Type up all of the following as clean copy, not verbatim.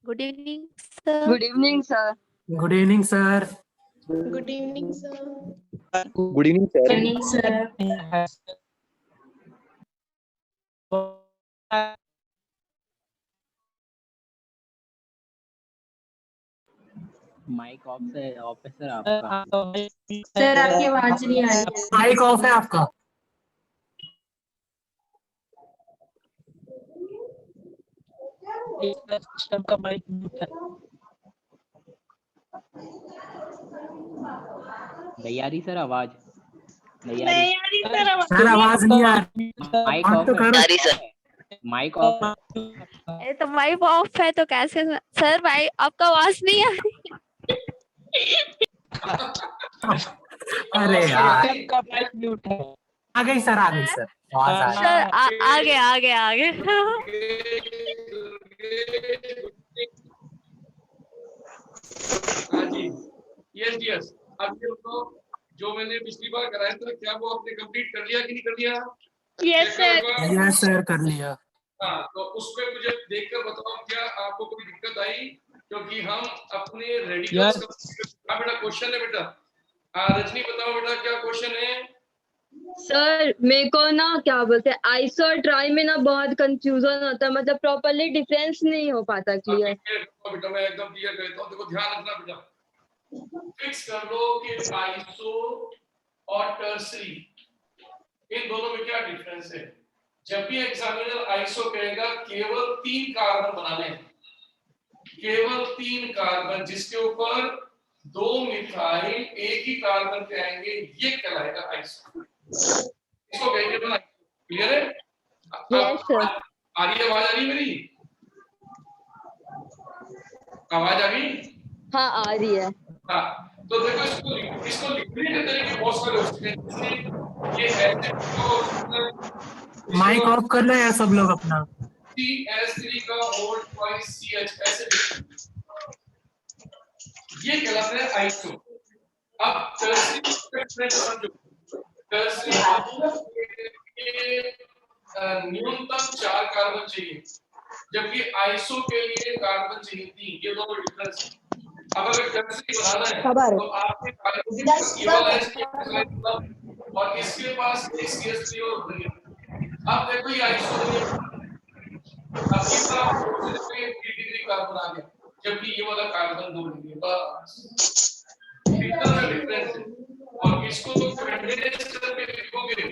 Good evening, sir. Good evening, sir. Good evening, sir. Good evening, sir. Good evening, sir. Good evening, sir. Mic off है sir आपका। Sir आपकी आवाज नहीं आ रही है। Mic off है आपका। सिस्टम का माइक म्यूट है। नहीं आ रही सर आवाज। नहीं आ रही सर आवाज नहीं आ रही। माइक ऑन ऑफ तो करो। है। माइक ऑफ है। अरे तो माइक ऑफ है तो कैसे सर भाई आपका आवाज नहीं आ रही। अरे यार, का माइक म्यूट है। आ गई सर, आ गई सर, आवाज आ सर गई। आगे हाँ जी, यस। अब ये तो जो मैंने पिछली बार कराया था, क्या वो आपने कंप्लीट कर लिया कि नहीं कर लिया? Yes sir. यस सर, कर लिया। हाँ, तो उसमें मुझे देखकर बताओ क्या आपको कोई दिक्कत आई, क्योंकि हम अपने रेडिकल्स का बेटा क्वेश्चन है बेटा। रजनी बताओ बेटा क्या क्वेश्चन है? सर मेरे को ना क्या बोलते हैं आइसो और ट्राई में ना बहुत कंफ्यूजन होता है, मतलब प्रॉपर्ली डिफरेंस नहीं हो पाता क्लियर। बेटा मैं एकदम क्लियर कर देता हूँ, देखो ध्यान रखना बेटा, फिक्स कर लो कि आइसो और टर्सरी इन दोनों में क्या डिफरेंस है। जब भी एग्जामिनर आइसो कहेगा केवल 3 कार्बन बनाने हैं, केवल 3 कार्बन जिसके ऊपर 2 मिथाइल एक ही कार्बन पे आएंगे, ये कहलाएगा आइसो। इसको कहेंगे ना, क्लियर है? Yes sir. आ रही आवाज, आ रही मेरी आवाज आ रही? हाँ आ रही है। हाँ, तो देखो इसको लिखने के तरीके बहुत सारे होते हैं। ये ऐसे माइक ऑफ कर लो यार सब लोग अपना। CH3 का होल ट्वाइस CH ऐसे ये कहलाता है आइसो। अब टर्सरी समझो, टर्सरी न्यूनतम 4 कार्बन चाहिए, जबकि आइसो के लिए कार्बन चाहिए 3। ये दोनों डिफरेंस है। अब अगर टर्सरी बनाना है तो आपके कार्बन और इसके पास CH3 और होंगे। अब देखो ये आइसो अब इस तरफ 3 डिग्री कार्बन आ गया, जबकि ये वाला कार्बन 2 डिग्री। बस इतना सा डिफरेंस है। और इसको कंडेंस करके लिखोगे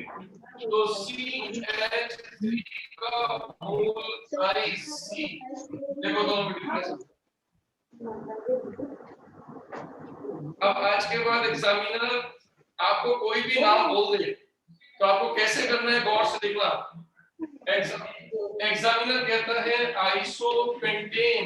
तो CH3 का होल IC, देखो दोनों में डिफरेंस है। अब आज के बाद एग्जामिनर आपको कोई भी नाम बोल दे तो आपको कैसे करना है, गौर से देखना। एग्जामिनर कहता है आइसोपेंटेन,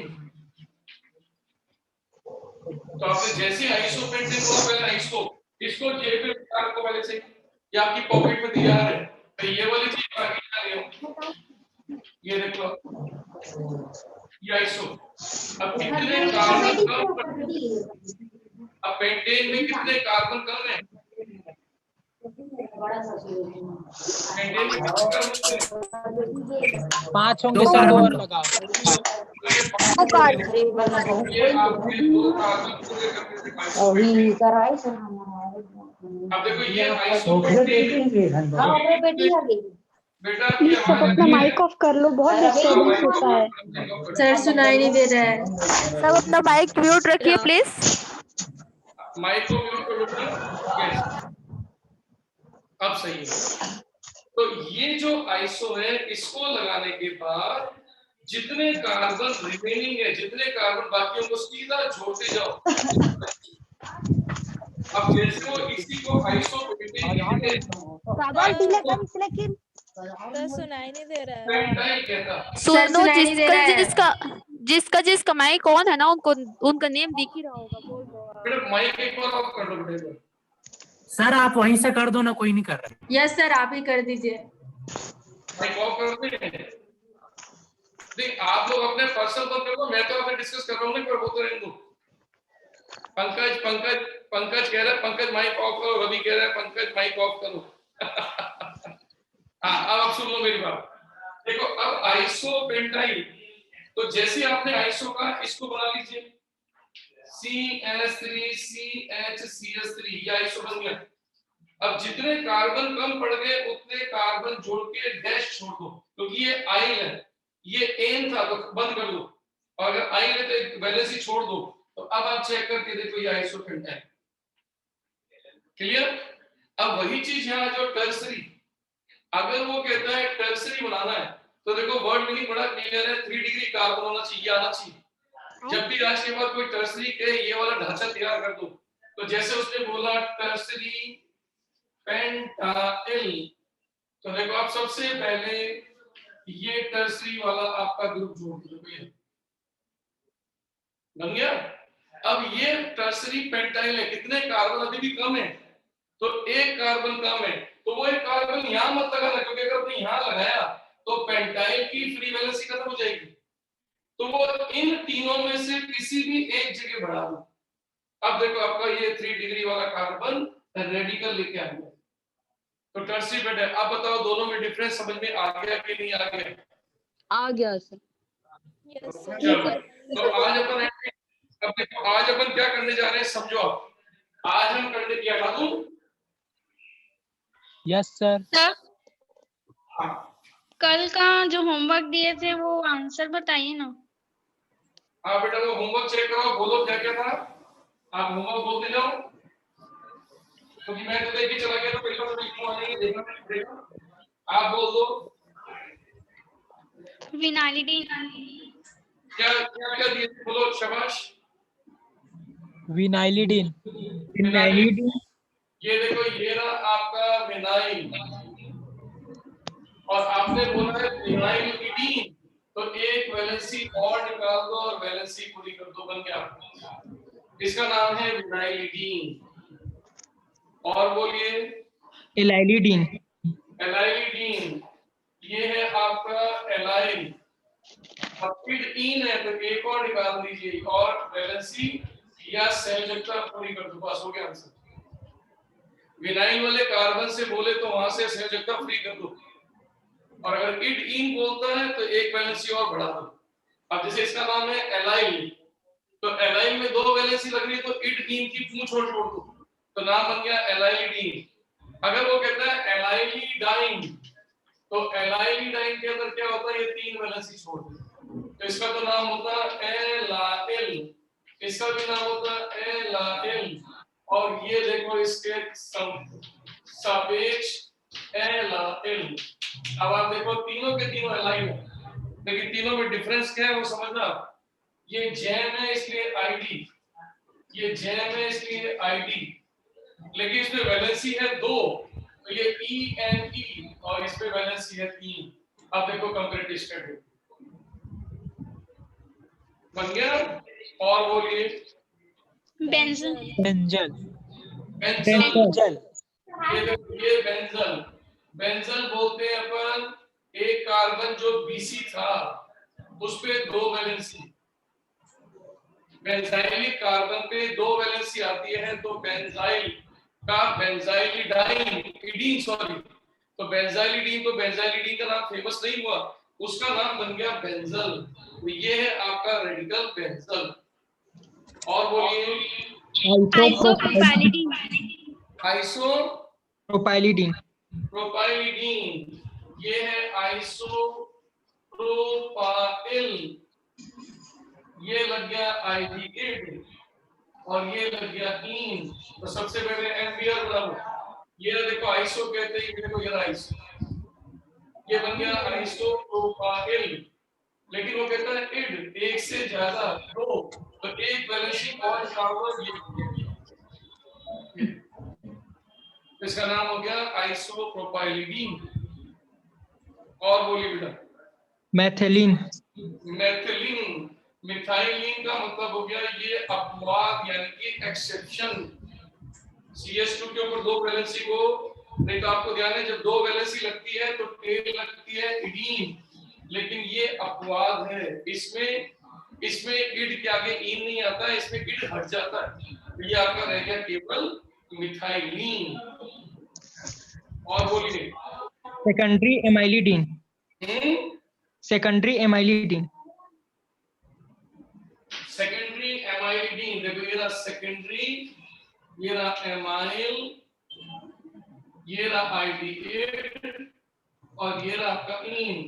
तो आपने जैसे आइसोपेंटेन बोला पहले आइसो, इसको जेब में आपको पहले से ये आपकी पॉकेट में दिया है, तो ये वाली चीज आगे जा रही हो, ये देख लो ये आइसो। अब कितने कार्बन कम, अब पेंटेन में कितने कार्बन कम है? पेंटेन में कितने कार्बन कम है? 5 होंगे सर, 2 और लगाओ। ये आपके 2 कार्बन पूरे करने से अब देखो ये आइसोपेंटेन बेटा प्लीज सब अपना माइक ऑफ कर लो, बहुत डिस्टर्बेंस होता है। सर सुनाई नहीं दे रहा है। सब अपना माइक म्यूट रखिए प्लीज। माइक को म्यूट कर लो। यस, अब सही है। तो ये जो आइसो है, इसको लगाने के बाद जितने कार्बन रिमेनिंग है, जितने कार्बन बाकी उनको सीधा जोड़ते जाओ। अब जैसे वो इसी को आइसोपेंटेन सुनाई नहीं दे रहा है। पेंटाइल कहता। सुनो, सुनाई नहीं दे रहा है। जिसका माइक ऑन है ना, उनका नेम दिख ही रहा होगा। बोल दो बेटा माइक एक बार ऑफ कर दो बेटा। सर आप वहीं से कर दो ना, कोई नहीं कर रहा। यस सर आप ही कर दीजिए। माइक ऑफ कर दे। देख आप लोग अपने पर्सनल पर करो, मैं तो आपसे डिस्कस कर रहा हूँ ना, पर वो तो रहने दो। पंकज कह रहा है पंकज माइक ऑफ करो, रवि कह रहा है पंकज माइक ऑफ करो। हाँ अब आप सुन लो मेरी बात। देखो अब आइसोपेंटाइल तो जैसे आपने आइसो का इसको बना लीजिए CH3CHCH3 ये आइसो बन गया। अब जितने कार्बन कम पड़ गए उतने कार्बन जोड़ के डैश छोड़ दो, क्योंकि ये आइल है, ये एन था तो बंद कर दो, और अगर आइल है तो वैलेंसी छोड़ दो। तो अब आप चेक करके देखो ये आइसोपेंटाइन। क्लियर? अब वही चीज यहाँ जो टर्सरी, अगर वो कहता है टर्सरी बनाना है तो देखो वर्ड मीनिंग बड़ा क्लियर है, 3 डिग्री कार्बन होना चाहिए, आना चाहिए। जब भी आज के बाद कोई टर्सरी के ये वाला ढांचा तैयार कर दो, तो जैसे उसने बोला टर्सरी पेंटाइल, तो देखो आप सबसे पहले ये टर्सरी वाला आपका ग्रुप जोड़ दो, बन गया। अब ये टर्सरी पेंटाइल है, कितने कार्बन अभी भी कम है, तो एक कार्बन कम है, तो वो एक कार्बन यहां मत लगाना, क्योंकि अगर आपने यहां लगाया तो पेंटाइल की फ्री वैलेंसी खत्म हो जाएगी। तो वो इन तीनों में से किसी भी एक जगह बढ़ा दो। अब देखो आपका ये 3 डिग्री वाला कार्बन रेडिकल लेके आ गया, तो टर्सरी पेंटाइल। आप बताओ दोनों में डिफरेंस समझ में आ गया कि नहीं आ गया? आ गया सर। चलो, तो आज अपन क्या करने जा रहे हैं समझो। आज हम करने क्या था तुम? Yes sir. सर कल का जो होमवर्क दिए थे वो आंसर बताइए ना। हाँ बेटा, वो होमवर्क चेक करो, बोलो क्या क्या था। आप होमवर्क बोलते जाओ, क्योंकि मैं तो देख के चला गया तो पेपर तो लिखूंगा नहीं, देखना पड़ेगा। आप बोल दो विनाइलिडीन। क्या क्या क्या दिए थे, बोलो शाबाश। विनाइलिडीन। ये देखो ये रहा आपका विनाइल, और आपने बोला है विनाइलिडीन, तो एक वैलेंसी और निकाल दो और वैलेंसी पूरी कर दो, बन गया। इसका नाम है विनाइलिडीन। और बोलिए एलाइलिडीन। एलाइलिडीन, ये है आपका एलाइल। अब इन है तो एक और निकाल दीजिए और वैलेंसी या संयोजकता पूरी कर दो, बस हो गया आंसर। विनाइल वाले कार्बन से बोले तो वहां से संयोजकता फ्री कर दो, और अगर इन बोलता है तो एक वैलेंसी और बढ़ा दो। अब जैसे इसका नाम है एलाइल, तो एलाइल में 2 वैलेंसी लग रही है, तो इन की पूंछ छोड़ दो, तो नाम बन गया एलाइलिडीन। अगर वो कहता है एलाइलिडाइन, तो एलाइलिडाइन के अंदर क्या होता है, ये 3 वैलेंसी छोड़ दो, तो इसका तो नाम होता है एलाइल, इसका भी नाम होता है एलाइल, और ये देखो इसके सापेक्ष एलाइल। अब आप देखो तीनों के तीनों एलाइल है, लेकिन तीनों में डिफरेंस क्या है वो समझना। ये जैम है इसलिए आईडी, ये जैम है इसलिए आईडी, लेकिन इसमें वैलेंसी है 2, तो ये ENE, और इस पे वैलेंसी है 3। अब देखो कंपैरेटिव स्टडी बन गया। और बोलिए बेंजल। बेंजल। बेंजल, ये बेंजल, बेंजल बोलते हैं अपन एक कार्बन जो BC था उस पे 2 वैलेंसी, बेंजाइलिक कार्बन पे 2 वैलेंसी आती है, तो बेंजाइल का बेंजाइलिडाइन इडीन, सॉरी, तो बेंजाइलिडीन, तो बेंजाइलिडीन का नाम फेमस नहीं हुआ, उसका नाम बन गया बेंजल। तो ये है आपका रेडिकल बेंजल। और बोलिए आइसोप्रोपाइलिडीन। प्रोपाइलिडीन। प्रोपाइलिडीन, ये है आइसोप्रोपाइल, ये लग गया आइडिड, और ये लग गया इन। तो सबसे पहले एम्बियर बनाओ, ये देखो आइसो कहते हैं, देखो ये आइसो, ये बन गया आइसोप्रोपाइल। लेकिन वो कहता है इड, एक से ज्यादा 2, तो एक वैलेंसी और कार्बन, इसका नाम हो गया आइसोप्रोपाइलिडीन। और बोलिए बेटा मैथिलीन। मैथिलीन, मिथाइलिन का मतलब हो गया ये अपवाद, यानी कि एक्सेप्शन। CH2 के ऊपर 2 वैलेंसी को, नहीं तो आपको ध्यान है जब 2 वैलेंसी लगती है तो टेल लगती है इडीन, लेकिन ये अपवाद है, इसमें इड के आगे इन नहीं आता है, इसमें इड हट जाता है, तो ये आपका रह गया केवल मिथाइलिन। और बोलिए सेकेंडरी एमाइलिडीन। सेकेंडरी एमाइलिडीन। सेकेंडरी, ये रहा एमाइल, ये रहा आईडी8 और ये रहा आपका इन।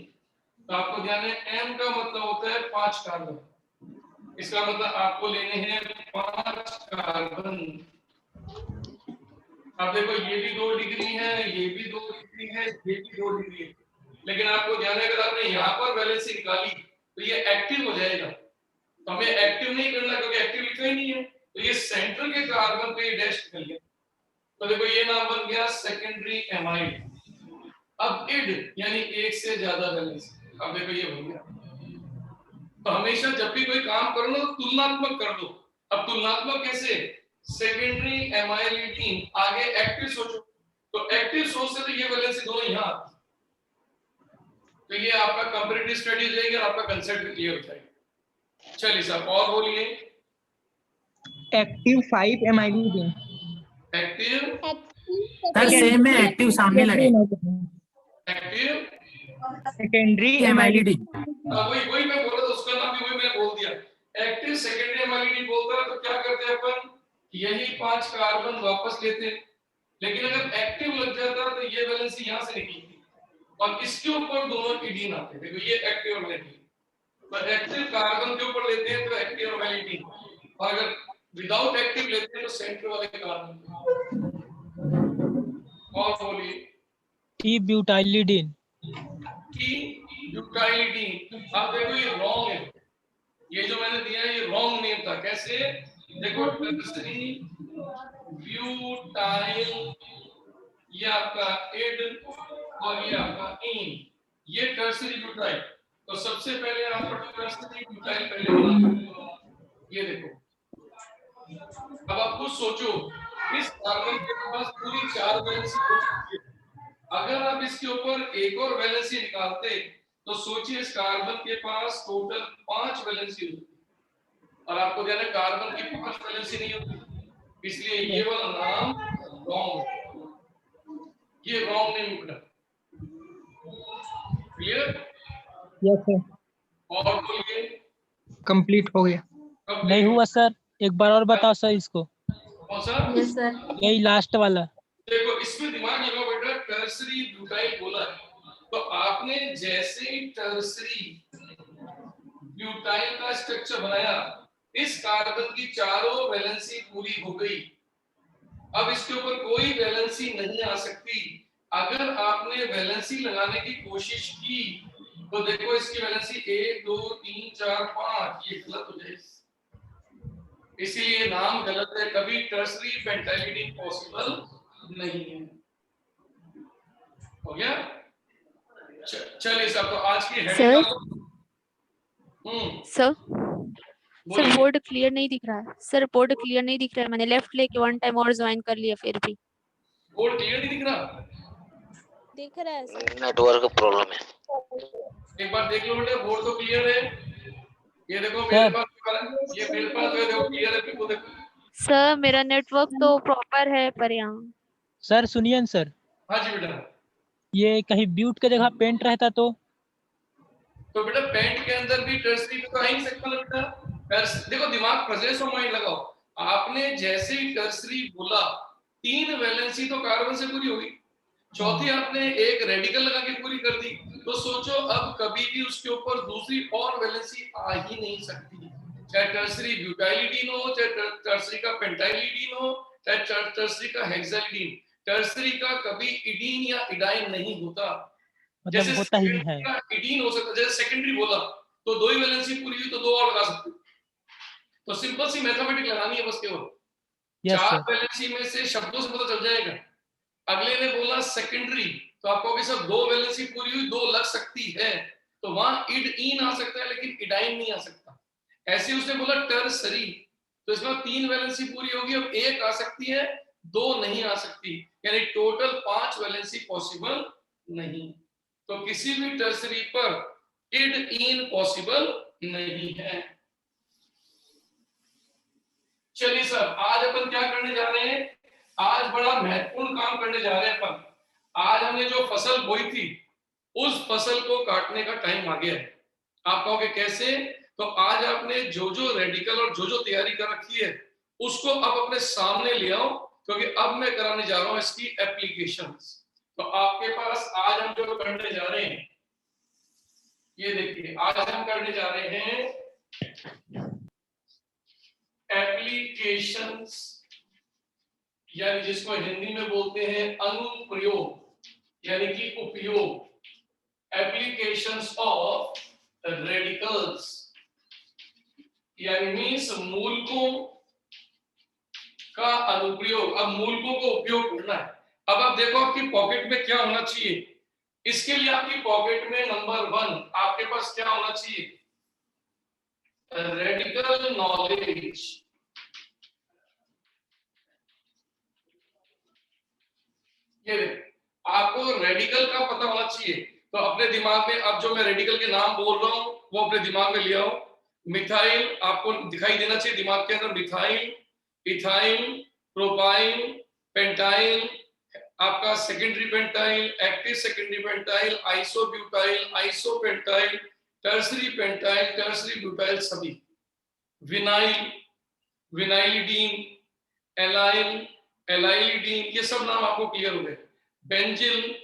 तो आपको ध्यान है एम का मतलब होता है 5 कार्बन, इसका मतलब आपको लेने हैं 5 कार्बन। अब देखो ये भी 2 डिग्री है, ये भी 2 डिग्री है, ये भी 2 डिग्री है, लेकिन आपको ध्यान है अगर आपने यहाँ पर वैलेंसी निकाली तो ये एक्टिव हो जाएगा। तो हमें एक्टिव नहीं करना क्योंकि एक्टिव लिखा ही नहीं है, तो ये सेंटर के कार्बन पे डैश निकल गया। तो देखो ये नाम बन गया सेकेंडरी एमाइड। अब इड यानी एक से ज्यादा वैलेंसी, अब देखो ये हो गया। तो हमेशा जब भी कोई काम करो ना तो तुलनात्मक कर दो। अब तुलनात्मक कैसे? सेकेंडरी एमाइलिडीन आगे एक्टिव सोचो, तो एक्टिव सोच से तो ये वैलेंसी दोनों यहाँ आती, तो ये आपका कंपैरेटिव स्टडी हो जाएगी और आपका कंसेप्ट भी क्लियर हो जाएगा। चलिए साहब और बोलिए। Active 5 amylidene. Active sir same में एक्टिव सामने लगे। Active secondary amylidene. वही मैं बोल रहा था, उसका नाम भी वही मैंने बोल दिया। एक्टिव सेकेंडरी एमाइलिडीन बोलता है तो क्या करते हैं अपन, यही 5 कार्बन वापस लेते हैं, लेकिन अगर एक्टिव लग जाता तो ये वैलेंसी यहाँ से निकलती और इसके ऊपर दोनों इडीन आते। देखो ये एक्टिव और वैलेंसी, तो एक्टिव कार्बन के ऊपर लेते हैं तो एक्टिव और वैलेंसी, और अगर विदाउट एक्टिव लेते हैं तो सेंटर वाले कार्बन। और बोलिए। टी ब्यूटाइलिडीन। टी ब्यूटाइलिडीन। अब देखो ये रॉन्ग है, ये जो मैंने दिया है ये रॉन्ग नेम था। कैसे? देखो टर्सरी ब्यूटाइल, ये आपका इड और ये आपका इन, ये टर्सरी ब्यूटाइल। तो सबसे पहले आपको टर्सरी ब्यूटाइल पहले बना, ये देखो। अब आप कुछ सोचो, इस कार्बन के पास पूरी 4 वैलेंसी हो चुकी है, अगर आप इसके ऊपर एक और वैलेंसी निकालते तो सोचिए इस कार्बन के पास टोटल 5 वैलेंसी होती, और आपको ध्यान है कार्बन की 5 वैलेंसी नहीं होती, इसलिए ये वाला नाम रॉन्ग, ये रॉन्ग नेम उठा। क्लियर? Yes sir. और बोलिए। कंप्लीट हो गया। नहीं हुआ सर, एक बार और बताओ सर इसको। कौन सा? Yes sir. यही लास्ट वाला। देखो इसमें दिमाग लगाओ बेटा, टर्सरी ब्यूटाइल बोला है तो आपने जैसे ही टर्सरी ब्यूटाइल का स्ट्रक्चर बनाया, इस कार्बन की चारों वैलेंसी पूरी हो गई। अब इसके ऊपर कोई वैलेंसी नहीं आ सकती। अगर आपने वैलेंसी लगाने की कोशिश की तो देखो इसकी वैलेंसी 1 2 3 4 5, ये गलत हो जाएगी, इसीलिए नाम गलत है। कभी टर्सरी पेंटाइलिडीन पॉसिबल नहीं है। हो गया? चलिए साहब, तो आज की हेडिंग सर बोर्ड क्लियर नहीं दिख रहा है। सर बोर्ड क्लियर नहीं दिख रहा है, मैंने लेफ्ट लेके 1 टाइम और ज्वाइन कर लिया फिर भी बोर्ड क्लियर नहीं दिख रहा। दिख रहा है सर, नेटवर्क प्रॉब्लम है। एक बार देख लो बेटा, बोर्ड तो क्लियर है। ये देखो मेरे पास, ये मेरे पास है, देखो क्लियर है, बिल्कुल देखो। सर मेरा नेटवर्क तो प्रॉपर है पर यहाँ। सर सुनिए सर। हाँ जी बेटा। ये कहीं ब्यूट के जगह पेंट रहता तो बेटा पेंट के अंदर भी टर्सरी तो आ ही नहीं सकता ना बेटा। देखो दिमाग प्रेजेंस ऑफ माइंड लगाओ। आपने जैसे ही टर्सरी बोला 3 वैलेंसी तो कार्बन से पूरी होगी, चौथी आपने एक रेडिकल लगा के पूरी कर दी, तो सोचो अब कभी भी उसके ऊपर दूसरी और वैलेंसी आ ही नहीं सकती। चाहे टर्सरी ब्यूटाइलिडीन हो, चाहे टर्सरी का पेंटाइलिडीन हो, चाहे टर्सरी का हेक्सालिडीन, टर्सरी का कभी इडीन या इडाइन नहीं होता। मतलब होता ही है। इडीन हो सकता, जैसे सेकेंडरी बोला तो 2 ही वैलेंसी पूरी हुई तो 2 और लगा सकते, तो सिंपल सी मैथमेटिक लगानी है बस केवल। 4 वैलेंसी में से शब्दों से पता चल जाएगा। अगले ने बोला सेकेंडरी, तो आप कहोगे सर 2 वैलेंसी पूरी हुई 2 लग सकती है, तो वहां इड इन आ सकता है लेकिन इडाइन नहीं आ सकता। ऐसे उसने बोला टर्सरी, तो इसमें 3 वैलेंसी पूरी होगी, अब 1 आ सकती है 2 नहीं आ सकती, यानी टोटल 5 वैलेंसी पॉसिबल नहीं। तो किसी भी टर्सरी पर इड इन पॉसिबल नहीं है। चलिए सर, आज अपन क्या करने जा रहे हैं? आज बड़ा महत्वपूर्ण काम करने जा रहे हैं अपन। आज हमने जो फसल बोई थी उस फसल को काटने का टाइम आ गया है। आप कहोगे कैसे? तो आज आपने जो जो रेडिकल और जो जो तैयारी कर रखी है उसको अब अपने सामने ले आओ, क्योंकि अब मैं कराने जा रहा हूं इसकी एप्लीकेशंस। तो आपके पास आज हम जो करने जा रहे हैं, ये देखिए, आज हम करने जा रहे हैं एप्लीकेशंस, यानी जिसको हिंदी में बोलते हैं अनुप्रयोग, यानी कि उपयोग, एप्लीकेशंस ऑफ रेडिकल्स, यानी मीन्स मूलकों का अनुप्रयोग। अब मूलकों को उपयोग करना है। अब आप देखो आपकी पॉकेट में क्या होना चाहिए। इसके लिए आपकी पॉकेट में नंबर 1 आपके पास क्या होना चाहिए, रेडिकल नॉलेज। ये आपको रेडिकल का पता होना चाहिए। तो अपने दिमाग में अब जो मैं रेडिकल के नाम बोल रहा हूं वो अपने दिमाग में ले आओ। मिथाइल आपको दिखाई देना चाहिए दिमाग के अंदर, मिथाइल, इथाइल, प्रोपाइल, पेंटाइल, आपका secondary pentyl, active secondary pentyl, isobutyl, isopentyl, tertiary pentyl, tertiary butyl, सभी, विनाइल, विनाइलिडीन, एलाइल, एलाइलिडीन, ये सब नाम आपको क्लियर हो गए। Benzyl,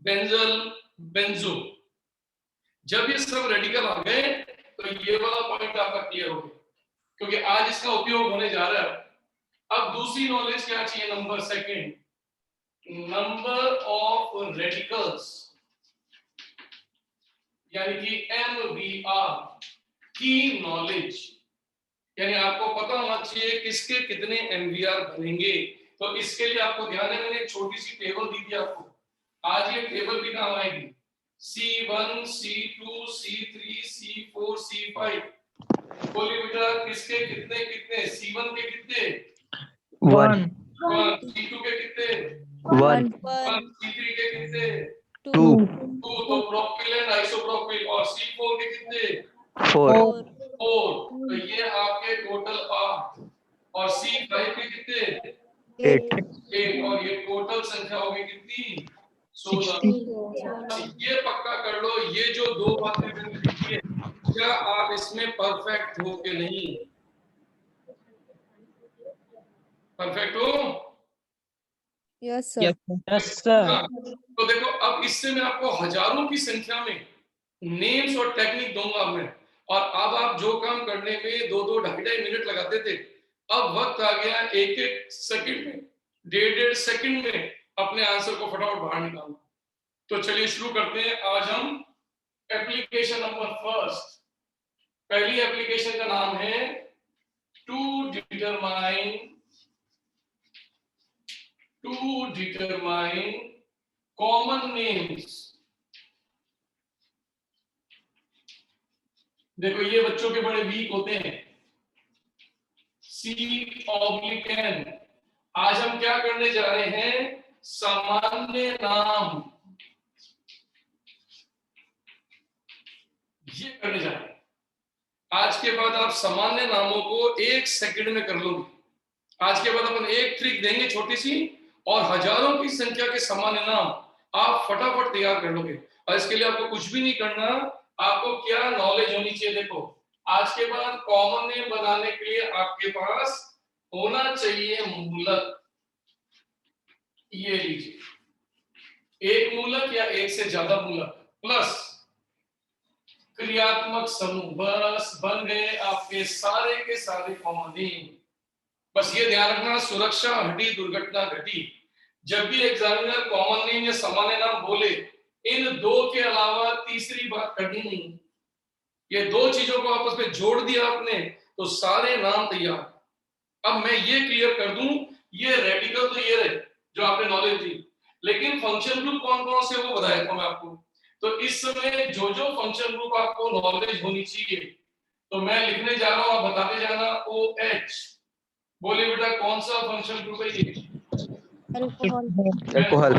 benzal, benzo. जब ये सब रेडिकल आ गए तो ये वाला पॉइंट आपका क्लियर हो गया, क्योंकि आज इसका उपयोग होने जा रहा है। अब दूसरी नॉलेज क्या चाहिए, नंबर 2, नंबर ऑफ रेडिकल्स, यानी कि MVR की नॉलेज, यानी आपको पता होना चाहिए किसके कितने MVR बनेंगे। तो इसके लिए आपको ध्यान है, मैंने एक छोटी सी टेबल दी थी आपको, आज ये टेबल भी काम आएगी। C1, C2, C3, C4, C5, बोलिए बेटा किसके कितने कितने, C1 के कितने 1, C2 के कितने 1, C3 के कितने 2, 2, तो प्रोपिल एंड आइसोप्रोपिल, और C4 के कितने 4, 4, तो ये आपके टोटल 8, और C5 के कितने 8, और ये टोटल संख्या होगी कितनी 16। ये पक्का कर लो, ये जो 2 बातें मैंने लिखी है, क्या आप इसमें परफेक्ट हो कि नहीं, परफेक्ट हो? Yes sir. तो देखो अब इससे मैं आपको हजारों की संख्या में नेम्स और टेक्निक दूंगा मैं, और अब आप जो काम करने में 2-2, 2.5 मिनट लगाते थे, अब वक्त आ गया 1-1 सेकंड में, 1.5 सेकंड में अपने आंसर को फटाफट बाहर निकालना। तो चलिए शुरू करते हैं। आज हम एप्लीकेशन नंबर 1, पहली एप्लीकेशन का नाम है टू डिटरमाइन कॉमन नेम्स। देखो ये बच्चों के बड़े वीक होते हैं, C/N। आज हम क्या करने जा रहे हैं, सामान्य नाम, ये करने जा रहे हैं। आज के बाद आप सामान्य नामों को 1 सेकंड में कर लोगे। आज के बाद अपन एक ट्रिक देंगे छोटी सी, और हजारों की संख्या के सामान्य नाम आप फटाफट तैयार कर लोगे। और इसके लिए आपको कुछ भी नहीं करना, आपको क्या नॉलेज होनी चाहिए। देखो आज के बाद कॉमन नेम बनाने के लिए आपके पास होना चाहिए मूलक। ये लीजिए, एक मूलक या एक से ज्यादा मूलक प्लस क्रियात्मक समूह, बस बन गए आपके सारे के सारे कॉमन नेम। बस ये ध्यान रखना, सुरक्षा हटी दुर्घटना घटी। जब भी एग्जामिनर कॉमन नेम या सामान्य नाम बोले, इन 2 के अलावा तीसरी बात करनी नहीं। ये 2 चीजों को आपस में जोड़ दिया आपने तो सारे नाम तैयार। अब मैं ये क्लियर कर दूं, ये रेडिकल तो ये रहे जो आपने नॉलेज दी, लेकिन फंक्शन ग्रुप कौन कौन से वो बताया था मैं आपको। तो इस समय जो जो फंक्शन ग्रुप आपको नॉलेज होनी चाहिए, तो मैं लिखने जा रहा हूं, आप बताते जाना। OH, बोलिए बेटा कौन सा फंक्शन ग्रुप है ये? अल्कोहल,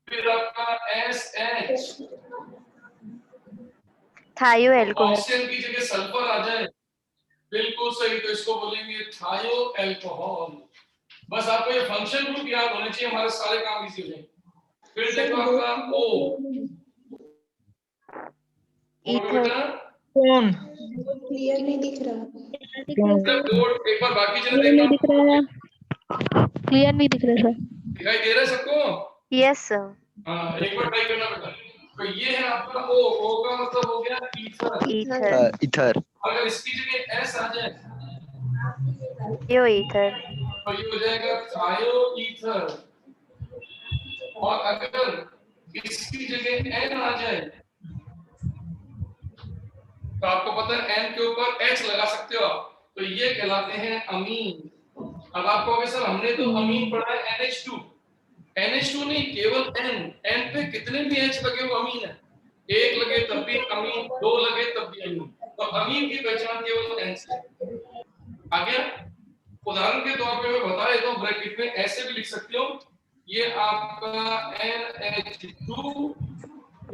फिर आपका SH, थायो एल्कोहल। ऑक्सीजन की जगह सल्फर आ जाए, बिल्कुल सही, तो इसको बोलेंगे थायो एल्कोहल। बस आपको ये फंक्शन ग्रुप याद होने चाहिए, हमारे सारे काम इजी हो जाएंगे। फिर देखो आपका O, बेटा कौन क्लियर नहीं दिख रहा। बोर्ड एक बार बाकी जने नहीं देखना, दिख रहा है, क्लियर नहीं दिख रहा सर। दिखाई दे रहा है सबको? Yes sir. हाँ, एक बार ट्राई करना बेटा। तो ये है आपका ओ का मतलब हो गया ईथर। ईथर। इथर। अगर इसकी जगह एस आ जाए यो ईथर। तो ये हो जाएगा थायो ईथर। और अगर इसकी जगह एन आ जाए तो आपको पता है एन के ऊपर एच लगा सकते हो आप, तो ये कहलाते हैं अमीन। अब आप कहोगे सर हमने तो अमीन पढ़ा है NH2। NH2 नहीं, केवल N पे कितने भी H लगे वो अमीन है। एक लगे तब भी अमीन, दो लगे तब भी अमीन। तो अमीन की पहचान केवल N से। आ गया? उदाहरण के तौर पे मैं बता देता हूँ, ब्रैकेट में ऐसे भी लिख सकते हो, ये आपका NH2,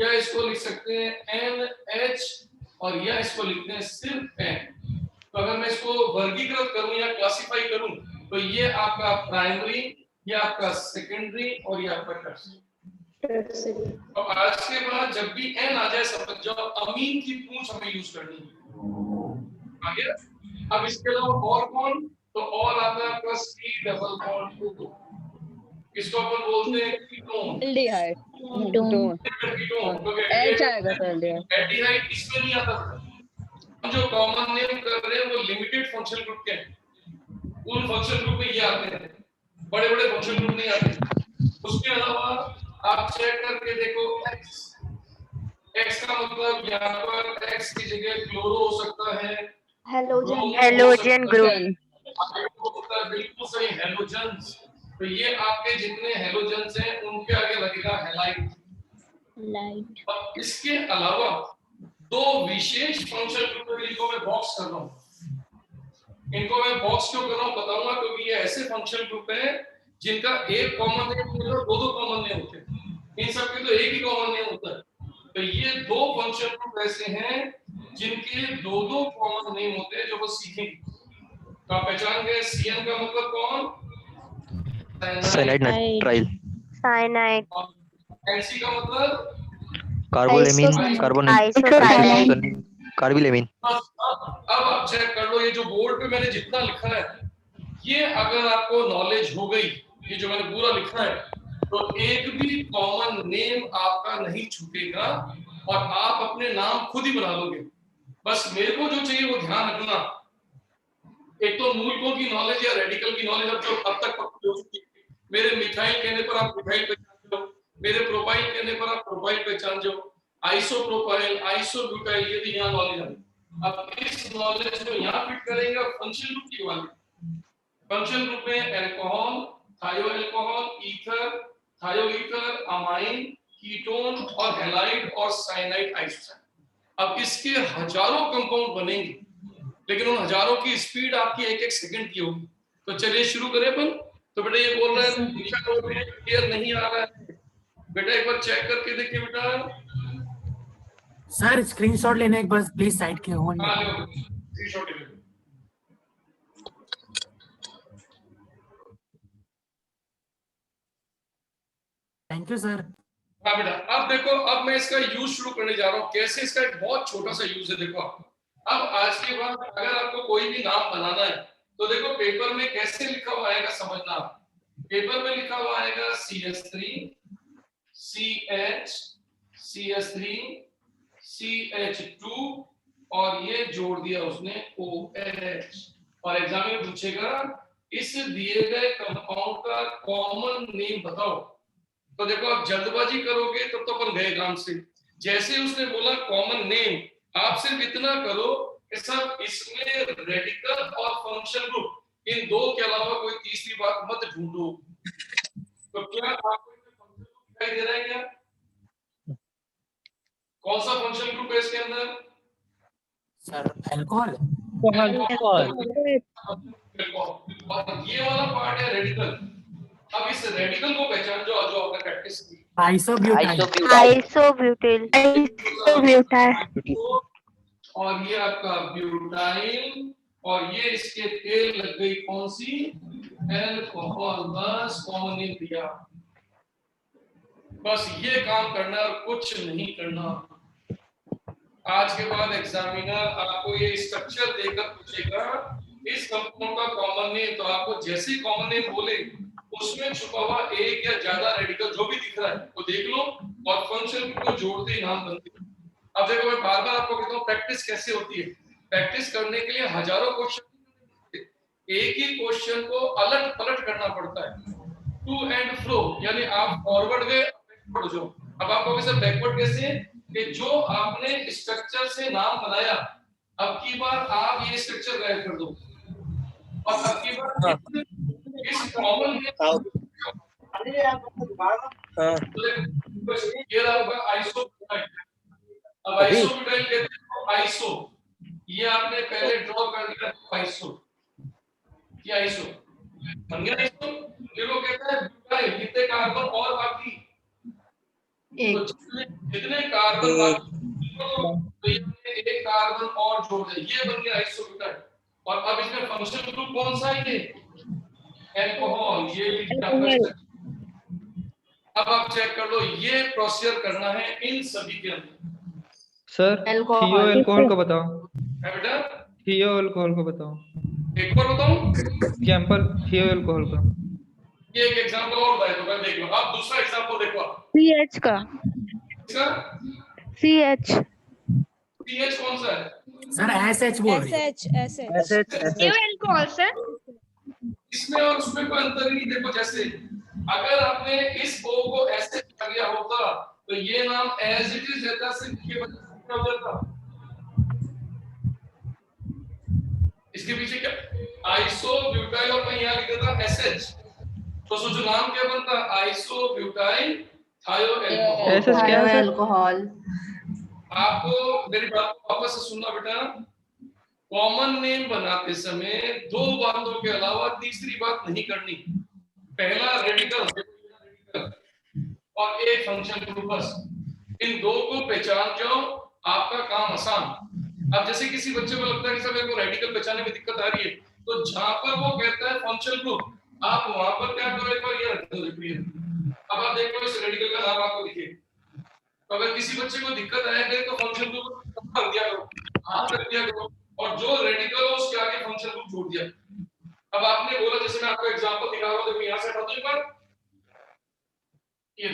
या इसको लिख सकते हैं NH, और या इसको लिखते हैं सिर्फ N। तो अगर मैं इसको वर्गीकृत करूं या क्लासिफाई करूं तो ये आपका प्राइमरी, ये आपका सेकेंडरी और ये आपका टर्शियरी। तो आज के बाद जब भी एन आ जाए समझ जाओ अमीन की पूंछ हमें यूज करनी है। आ गया? अब इसके अलावा और कौन? तो और आता है आपका C डबल बॉन्ड 2, इसको अपन बोलते हैं कीटोन। एल्डिहाइड। कीटोन एच आएगा सर एल्डिहाइड। एल्डिहाइड इसमें नहीं आता। हम जो कॉमन नेम कर रहे हैं वो लिमिटेड फंक्शनल ग्रुप के हैं, उन फंक्शनल ग्रुप में ये आते हैं, बड़े बड़े फंक्शनल ग्रुप नहीं आते। उसके अलावा आप चेक करके देखो एक्स का मतलब यहाँ पर एक्स की जगह क्लोरो हो सकता है, हेलोजन ग्रुप। बिल्कुल सही, हेलोजन्स। तो ये आपके जितने हेलोजन्स हैं उनके आगे लगेगा हैलाइड। और इसके अलावा दो विशेष फंक्शनल ग्रुप हैं जिनको मैं बॉक्स कर रहा हूँ। इनको मैं बॉक्स क्यों कर रहा हूँ बताऊंगा, क्योंकि ये ऐसे फंक्शनल ग्रुप हैं जिनका एक कॉमन नेम होता है, दो कॉमन नेम होते हैं। इन सब के तो एक ही कॉमन नेम होता है। तो ये दो फंक्शनल ग्रुप ऐसे हैं जिनके दो कॉमन नेम होते हैं जो वो सीखेंगे। तो आप पहचान गए CN का मतलब कौन? Cyanide nitrile. साइनाइड। NC का मतलब कार्बोलेमीन, कार्बोनेट, कार्बिलेमीन। अब आप चेक कर लो, ये जो बोर्ड पे मैंने जितना लिखा है ये अगर आपको नॉलेज हो गई, ये जो मैंने पूरा लिखा है, तो एक भी कॉमन नेम आपका नहीं छूटेगा और आप अपने नाम खुद ही बना लोगे। बस मेरे को जो चाहिए वो ध्यान रखना, एक तो मूलकों की नॉलेज या रेडिकल की नॉलेज अब जो अब तक पक्की हो चुकी है। मेरे मिथाइल कहने पर आप मिथाइल पहचान जाओ, मेरे प्रोपाइल कहने पर आप प्रोपाइल पहचान जाओ, आइसोप्रोपाइल, आइसोब्यूटाइल, ये भी यहाँ नॉलेज है। अब इस नॉलेज को यहाँ फिट करेंगे फंक्शनल ग्रुप की वाली। फंक्शनल ग्रुप में अल्कोहल, थायो अल्कोहल, ईथर, थायो ईथर, अमाइन, कीटोन और हैलाइड और साइनाइड आइसोसाइड। अब इसके हजारों कंपाउंड बनेंगे, लेकिन उन हजारों की स्पीड आपकी 1-1 सेकंड की होगी। तो चलिए शुरू करें अपन। तो बेटा ये बोल रहा है क्लियर नहीं आ रहा है, बेटा एक बार चेक करके देखिए बेटा। सर स्क्रीनशॉट लेने एक बार प्लीज साइड के हो। स्क्रीनशॉट ले। Thank you sir. हाँ बेटा, अब देखो, अब मैं इसका यूज शुरू करने जा रहा हूँ। कैसे? इसका एक बहुत छोटा सा यूज है। देखो अब आज के बाद अगर आपको कोई भी नाम बनाना है तो देखो पेपर में कैसे लिखा हुआ आएगा समझना। पेपर में लिखा हुआ आएगा CH3 CH CH3 CH2 और ये जोड़ दिया उसने OH। और एग्जाम में पूछेगा इस दिए गए कंपाउंड का कॉमन नेम बताओ। तो देखो आप जल्दबाजी करोगे तब तो अपन गए काम से। जैसे उसने बोला कॉमन नेम, आप सिर्फ इतना करो कि सब इसमें रेडिकल और फंक्शनल ग्रुप इन दो के अलावा कोई तीसरी बात मत ढूंढो। तो क्या आपको फंक्शनल ग्रुप दिखाई दे रहा है क्या? कौन सा फंक्शनल ग्रुप है इसके अंदर? Sir alcohol. और ये वाला पार्ट है रेडिकल। अब इस रेडिकल को पहचान जो आपने प्रैक्टिस की। आइसोब्यूटाइल। और ये आपका ब्यूटाइल और ये इसके तेल लग गई कौन सी? अल्कोहल। बस कॉमन नेम दिया, बस ये काम करना और कुछ नहीं करना। आज के बाद एग्जामिनर आपको ये स्ट्रक्चर देकर पूछेगा इस कंपाउंड का कॉमन नेम, तो आपको जैसे कॉमन नेम बोले उसमें छुपा हुआ एक या ज्यादा रेडिकल जो भी दिख रहा है वो देख लो और फंक्शन को जोड़ते ही नाम बनते हैं। अब देखो मैं बार बार आपको कहता हूँ प्रैक्टिस कैसे होती है। प्रैक्टिस करने के लिए हजारों क्वेश्चन, एक ही क्वेश्चन को अलट पलट करना पड़ता है। टू एंड फ्लो, यानी आप फॉरवर्ड गए बैकवर्ड हो जाओ। अब आप कहोगे सर बैकवर्ड कैसे? कि जो आपने स्ट्रक्चर से नाम बनाया अब की बार आप ये स्ट्रक्चर गायब कर दो और अब की बार इस कॉमन ये आपका आइसोब्यूटाइल। अब आइसोब्यूटाइल कहते हैं आइसो, ये आपने पहले ड्रॉ कर दिया आइसो, ये आइसो बन गया आइसो। देखो कहता है ब्यूटाइल, कितने कार्बन और बाकी एक, तो जितने कार्बन बाकी तो ये एक कार्बन और जोड़ दे, ये बन गया आइसोब्यूटाइल। और अब इसमें फंक्शनल ग्रुप कौन सा है? ये अल्कोहल, ये भी। अब आप चेक कर लो, ये प्रोसीजर करना है इन सभी के अंदर। सर थियो अल्कोहल को बताओ। बेटा थियो अल्कोहल को बताओ, एक बार बताऊं एग्जांपल थियो अल्कोहल का। ये एक एग्जांपल और बताए तो देख लो। अब दूसरा एग्जांपल देखो CH का, इसका CH CH कौन सा है? सर SH बोल रही है। क्यों अल्कोहल सर? इसमें और उसमें कोई अंतर नहीं। देखो जैसे अगर आपने इस O को ऐसे किया गया होता तो ये नाम एज इट इज रहता, सिर्फ ये बदल हो जाता। इसके पीछे क्या आइसोब्यूटाइल और मैं यहाँ लिख देता SH, तो सोचो नाम क्या बनता? आइसोब्यूटाइल थायोअल्कोहल। SH क्या है? अल्कोहल। आपको मेरी बात वापस से सुनना बेटा। कॉमन नेम बनाते समय दो बातों के अलावा तीसरी बात नहीं करनी। पहला रेडिकल और एक फंक्शन ग्रुप, बस इन दो को पहचान जाओ, आपका काम आसान। अब जैसे किसी बच्चे को लगता है कि सर मेरे को रेडिकल पहचानने में दिक्कत आ रही है, तो जहां पर वो कहता है फंक्शन ग्रुप, आप वहां पर क्या करो, एक बार ये रख दो। अब आप देखो इस रेडिकल का नाम आपको दिखे, तो अगर किसी बच्चे को दिक्कत आए तो फंक्शन ग्रुप कर दिया करो, हाँ कर दिया करो, और जो रेडिकल हो उसके आगे फंक्शन ग्रुप जोड़ दिया। अब आपने बोला, जैसे मैं आपको एग्जांपल दिखा रहा हूं, देखो यहां से हटा दो एक बार, ये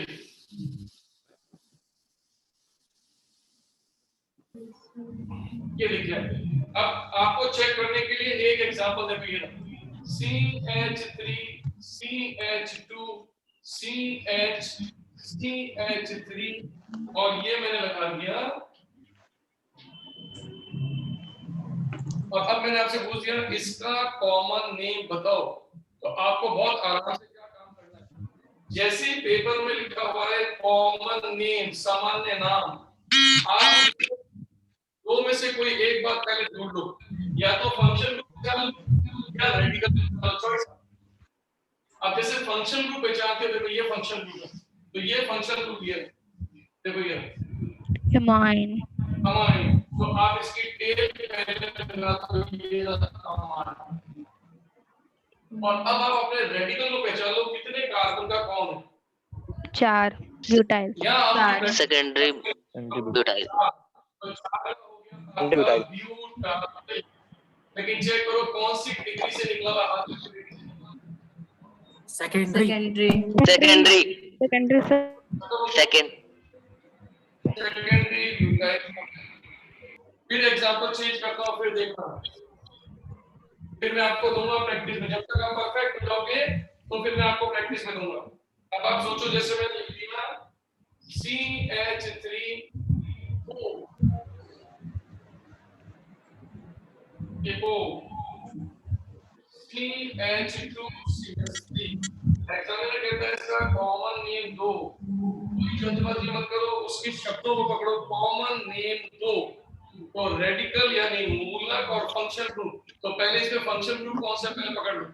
देखिए। अब आपको चेक करने के लिए एक एग्जांपल देखो, ये CH3 CH2 CH3 और ये मैंने लगा दिया। और अब मैंने आपसे पूछ दिया इसका कॉमन नेम बताओ, तो आपको बहुत आराम से क्या काम करना है, जैसे पेपर में लिखा हुआ है कॉमन नेम, सामान्य नाम, आप दो में से कोई एक बात पहले ढूंढ लो, या तो फंक्शन ग्रुप या रेडिकल चॉइस। अब जैसे फंक्शन ग्रुप पहचानते, देखो ये फंक्शन ग्रुप है, तो ये फंक्शन ग्रुप ये देखो ये एमाइन, तो आप इसकी टेल पहले लगा दो, ये अमाइन। और अब आप अपने रेडिकल को पहचान लो, कितने कार्बन का कौन है? 4 ब्यूटाइल, सेकेंडरी ब्यूटाइल। लेकिन चेक करो कौन सी डिग्री से निकला हुआ? Secondary butyl. फिर एग्जांपल चेंज करता हूं, फिर देखना, फिर मैं आपको दूंगा प्रैक्टिस में। जब तक आप परफेक्ट हो जाओगे तो फिर मैं आपको प्रैक्टिस में दूंगा। अब आप सोचो, जैसे मैंने लिख दिया CH3O, ये O, CH2CH3। एग्जामिनर कहता है इसका कॉमन नेम दो, कोई जल्दबाजी मत करो, उसके शब्दों को पकड़ो। कॉमन नेम दो, तो रेडिकल यानी मूलक और फंक्शन ग्रुप। तो पहले इसमें फंक्शन ग्रुप कौन सा पहले पकड़ लो?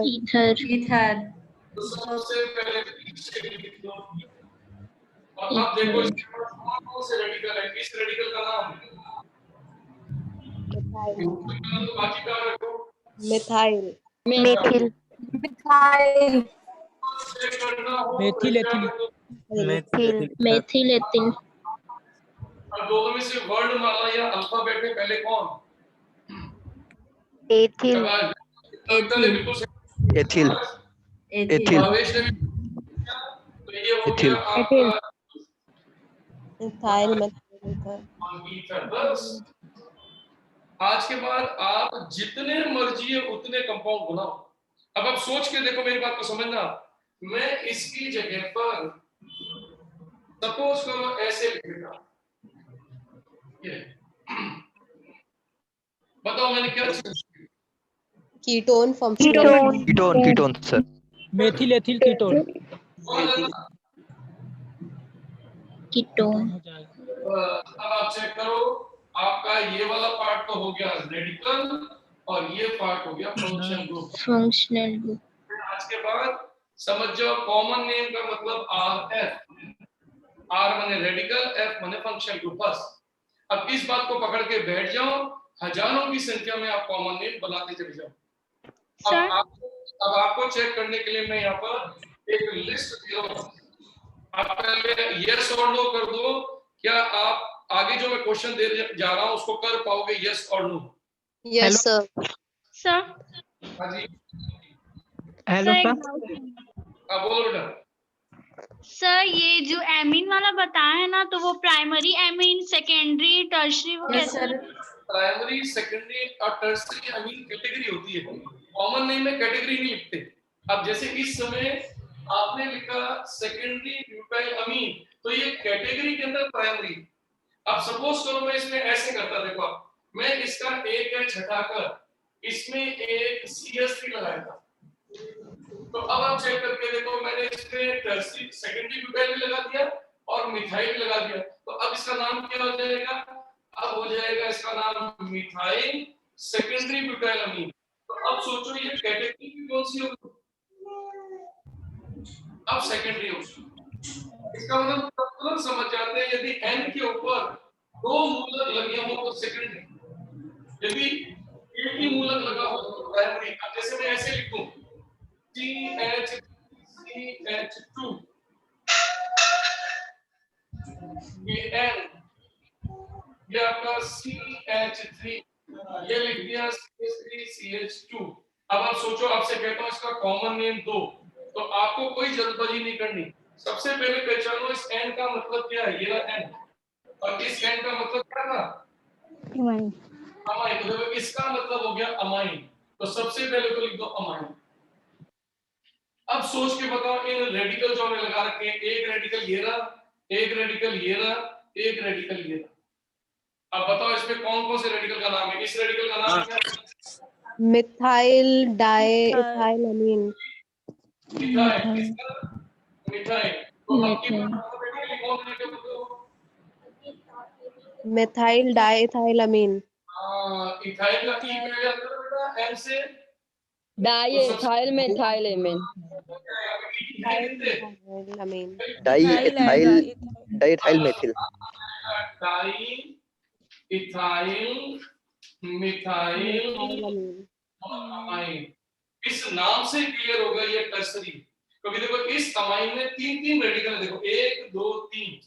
ईथर। तो सबसे पहले पीछे लिख दो। और अब देखो इसके पास कौन से रेडिकल है, इस रेडिकल का नाम तो बाकी का रखो methyl, methyl, methyl ethyl, methyl ethyl. अब दोनों में से वर्णमाला या अल्फाबेट में पहले कौन? एथिल। बिल्कुल सही। एथिल। एथिल। भावेश ने भी तो ये हो एथिल। गया आपका इथाइल ईथर। बस आज के बाद आप जितने मर्जी है उतने कंपाउंड बनाओ। अब आप सोच के देखो, मेरी बात को समझना। मैं इसकी जगह पर सपोज करो ऐसे लिख देता, बताओ मैंने क्या चीज? Ketone ketone. Ketone. Ketone sir. Methyl ethyl ketone. Ketone. अब आप चेक करो, आपका ये वाला पार्ट तो हो गया रेडिकल और ये पार्ट हो गया फंक्शनल ग्रुप। Functional group. आज के बाद समझ जाओ, कॉमन नेम का मतलब आर एफ। आर माने रेडिकल, एफ माने फंक्शनल ग्रुप। बस अब इस बात को पकड़ के बैठ जाओ, हजारों की संख्या में आप कॉमन नेम बनाते चले जाओ। अब आपको चेक करने के लिए मैं यहाँ पर एक लिस्ट दिया हूँ। आप पहले यस और नो कर दो। क्या आप आगे जो मैं क्वेश्चन दे जा रहा हूँ उसको कर पाओगे? यस और नो? Yes sir. सर। हाँ जी। Hello sir. बोलो बेटा। सर ये जो एमीन वाला बताया है ना, तो वो प्राइमरी एमीन, सेकेंडरी, टर्शरी, वो कैसे? प्राइमरी, सेकेंडरी और टर्शियरी अमीन कैटेगरी होती है। कॉमन नेम में कैटेगरी नहीं लिखते। अब जैसे इस समय आपने लिखा सेकेंडरी ब्यूटाइल अमीन, तो ये कैटेगरी के अंदर प्राइमरी। अब सपोज करो मैं इसमें ऐसे करता, देखो मैं इसका एक एच हटाकर इसमें एक CH3 लगाया था, तो अब आप चेक करके देखो, मैंने इसमें टर्शियरी सेकेंडरी ब्यूटाइल भी लगा दिया और मिथाइल भी लगा दिया, तो अब इसका नाम क्या हो जाएगा? अब हो जाएगा इसका नाम मिथाइल सेकेंडरी ब्यूटाइल अमीन। तो अब सोचो ये कैटेगरी की कौन सी होगी? अब सेकेंडरी होगी। इसका मतलब तुरंत समझ जाते हैं, यदि N के ऊपर 2 मूलक लगे हो तो सेकेंडरी, यदि एक ही मूलक लगा हो तो प्राइमरी। अब जैसे मैं ऐसे लिखूं CH2 ये N, ये आपका CH3, ये लिख दिया CH2। अब आप सोचो, आपसे कहता हूं इसका कॉमन नेम दो, तो आपको कोई जल्दबाजी नहीं करनी। सबसे पहले पहचानो इस N का मतलब क्या है। ये रहा N, और इस N का मतलब क्या था? अमाइन। तो इसका मतलब हो गया अमाइन, तो सबसे पहले तो लिख दो अमाइन। अब सोच के बताओ, इन रेडिकल जो हमने लगा रखे हैं, एक रेडिकल ये रहा, एक रेडिकल ये रहा, एक रेडिकल ये रहा। अब बताओ इसमें कौन कौन से रेडिकल का नाम है? इस रेडिकल का नाम क्या है? मिथाइल डाइइथाइल अमीन। मिथाइल। तो आपकी अल्फाबेटिकली कौन रेडिकल बताओ? मिथाइल डाइइथाइल अमीन। इथाइल का ई पहले आता है बेटा, एन से diethyl methyl amine. Amine. Diethyl diethyl methyl. Diethyl methyl amine. इस नाम से क्लियर होगा ये टर्सरी, क्योंकि देखो इस अमाइन में 3 रेडिकल है। देखो 1 2 3,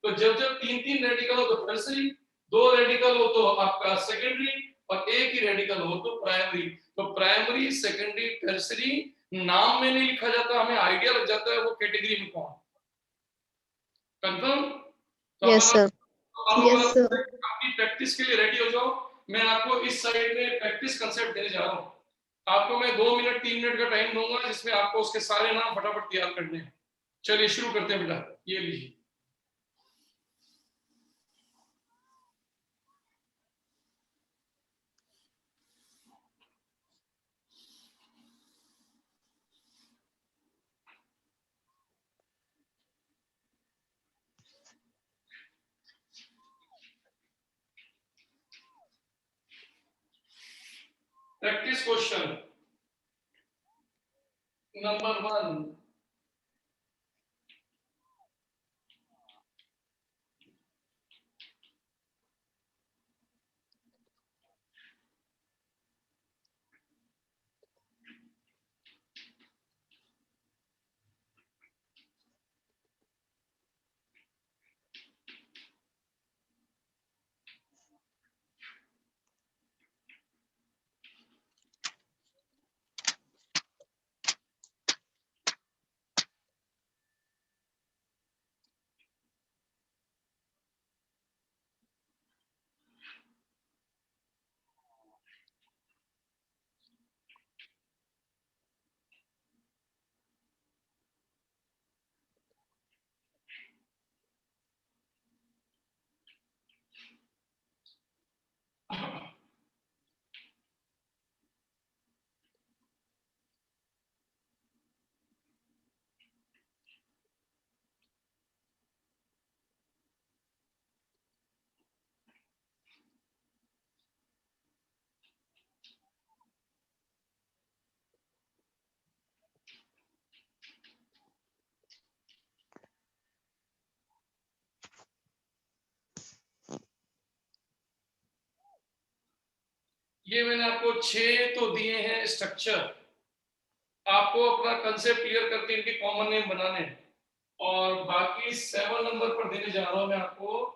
तो जब 3 रेडिकल हो तो टर्सरी, 2 रेडिकल हो तो आपका सेकेंडरी, और एक ही रेडिकल हो तो प्राइमरी। तो प्राइमरी, सेकेंडरी, टर्सरी नाम में नहीं लिखा जाता, हमें आइडिया लग जाता है वो कैटेगरी में कौन। Confirm? Yes sir. Yes sir. अपनी प्रैक्टिस के लिए रेडी हो जाओ। मैं आपको इस साइड में प्रैक्टिस कांसेप्ट देने जा रहा हूँ। आपको मैं 2 मिनट 3 मिनट का टाइम दूंगा, जिसमें आपको उसके सारे नाम फटाफट तैयार करने हैं। चलिए शुरू करते हैं बेटा, ये लीजिए। Practice question number 1। ये मैंने आपको 6 तो दिए हैं स्ट्रक्चर, आपको अपना कंसेप्ट क्लियर करके इनके कॉमन नेम बनाने हैं, और बाकी 7 नंबर पर देने जा रहा हूं मैं आपको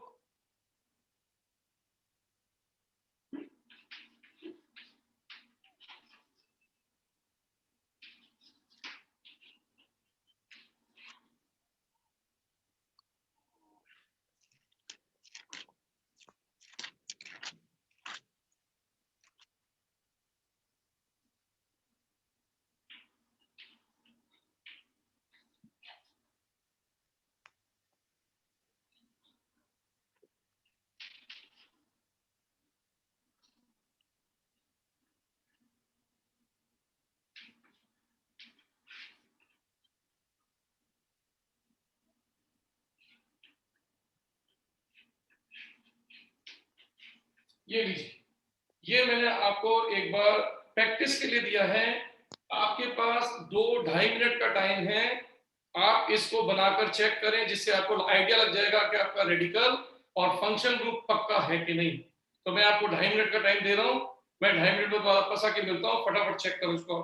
ये लीजिए, ये मैंने आपको एक बार प्रैक्टिस के लिए दिया है। आपके पास 2-2.5 मिनट का टाइम है, आप इसको बनाकर चेक करें, जिससे आपको आइडिया लग जाएगा कि आपका रेडिकल और फंक्शन ग्रुप पक्का है कि नहीं। तो मैं आपको 2.5 मिनट का टाइम दे रहा हूं, मैं 2.5 मिनट में वापस आके मिलता हूं, फटाफट चेक करो इसको।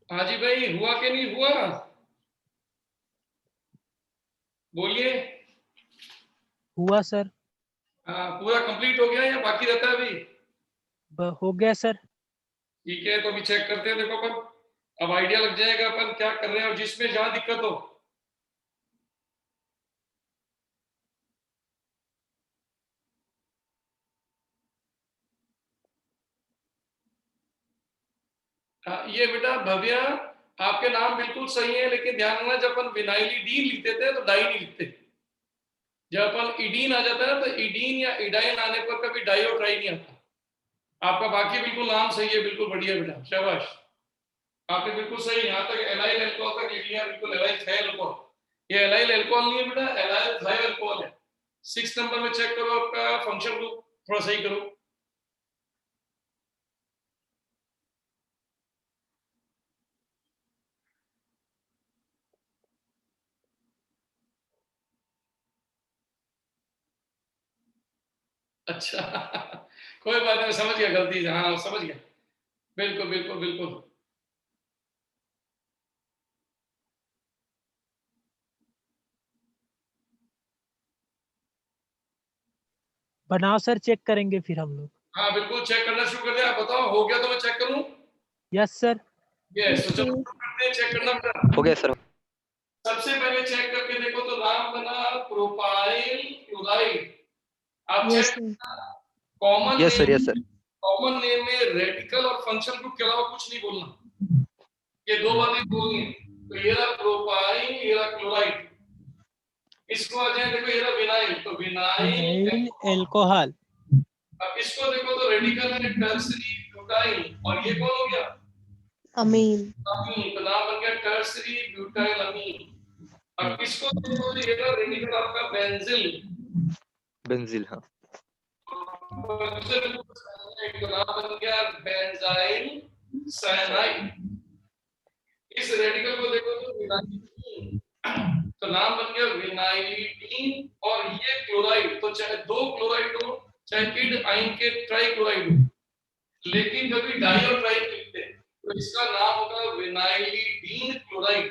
हाँ जी भाई, हुआ कि नहीं हुआ? बोलिए। हुआ सर। हाँ, पूरा कंप्लीट हो गया या बाकी रहता है अभी? हो गया सर। ठीक है, तो अभी चेक करते हैं। देखो अपन, अब आइडिया लग जाएगा अपन क्या कर रहे हैं और जिसमें जहां दिक्कत हो। ये बेटा भव्या, आपके नाम बिल्कुल सही है, लेकिन ध्यान रखना जब अपन विनाइलिडीन लिखते थे तो डाई नहीं लिखते। जब अपन इडीन आ जाता है तो इडीन या इडाइन आने पर कभी डाई और ट्राई नहीं आता। आपका बाकी बिल्कुल नाम सही है, बिल्कुल बढ़िया बेटा, शाबाश। आपने बिल्कुल सही, यहाँ तक एलाइल अल्कोहल तक लिख लिया, बिल्कुल एलाइल थाइल अल्कोहल। ये एलाइल अल्कोहल नहीं है बेटा, एलाइल थाइल अल्कोहल है। 6 नंबर में चेक करो आपका फंक्शन ग्रुप, थोड़ा सही करो। अच्छा कोई बात नहीं, समझ गया गलती, हाँ समझ गया। बिल्कुल बिल्कुल बिल्कुल। बनाओ सर, चेक करेंगे फिर हम लोग। हाँ बिल्कुल, चेक करना शुरू कर दिया। आप बताओ हो गया तो मैं चेक करूं? Yes sir. यस, तो चलो करते हैं चेक करना बेटा। हो गया सर। सबसे पहले चेक करके देखो तो नाम बना प्रोपाइल क्लोराइड। आप check common yes sir, yes sir. Common name में रेडिकल और फंक्शन ग्रुप के अलावा कुछ नहीं बोलना, ये दो बातें बोलनी है। तो ये रहा प्रोपाइल, ये रहा क्लोराइड। इसको आ जाए, देखो ये रहा विनाइल, तो विनाइल अल्कोहल। अब इसको देखो तो रेडिकल है टर्सरी ब्यूटाइल, और ये कौन हो गया? अमीन। अमीन, तो नाम बन गया टर्सरी ब्यूटाइल अमीन। अब इसको देखो तो ये रहा रेडिकल आपका बेंजिल। बेंजिल, हाँ। तो नाम बन गया बेंजाइल साइनाइड। इस रेडिकल को देखो तो विनाइलिडीन, तो नाम बन गया विनाइलिडीन। और ये क्लोराइड, तो चाहे दो क्लोराइड हो, चाहे इड आइन के ट्राई क्लोराइड हो, लेकिन कभी डाई और ट्राई लिखते हैं तो इसका नाम होगा विनाइलिडीन क्लोराइड।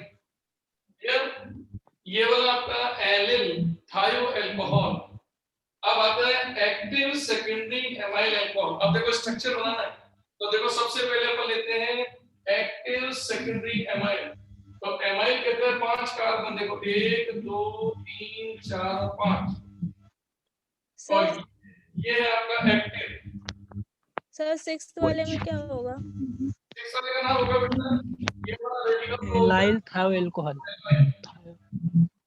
ये वाला आपका एलिल थायो अल्कोहल। अब आता है एक्टिव सेकेंडरी एमाइल अल्कोहल। अब देखो स्ट्रक्चर बनाना है, तो देखो सबसे पहले अपन लेते हैं एक्टिव सेकेंडरी एमाइल। तो एमाइल कहते हैं 5 कार्बन, देखो 1 2 3 4 5। और ये है आपका एक्टिव। सर 6th वाले में क्या होगा? 6 वाले का नाम होगा बेटा, ये वाला रेडिकल एलाइल थायो अल्कोहल।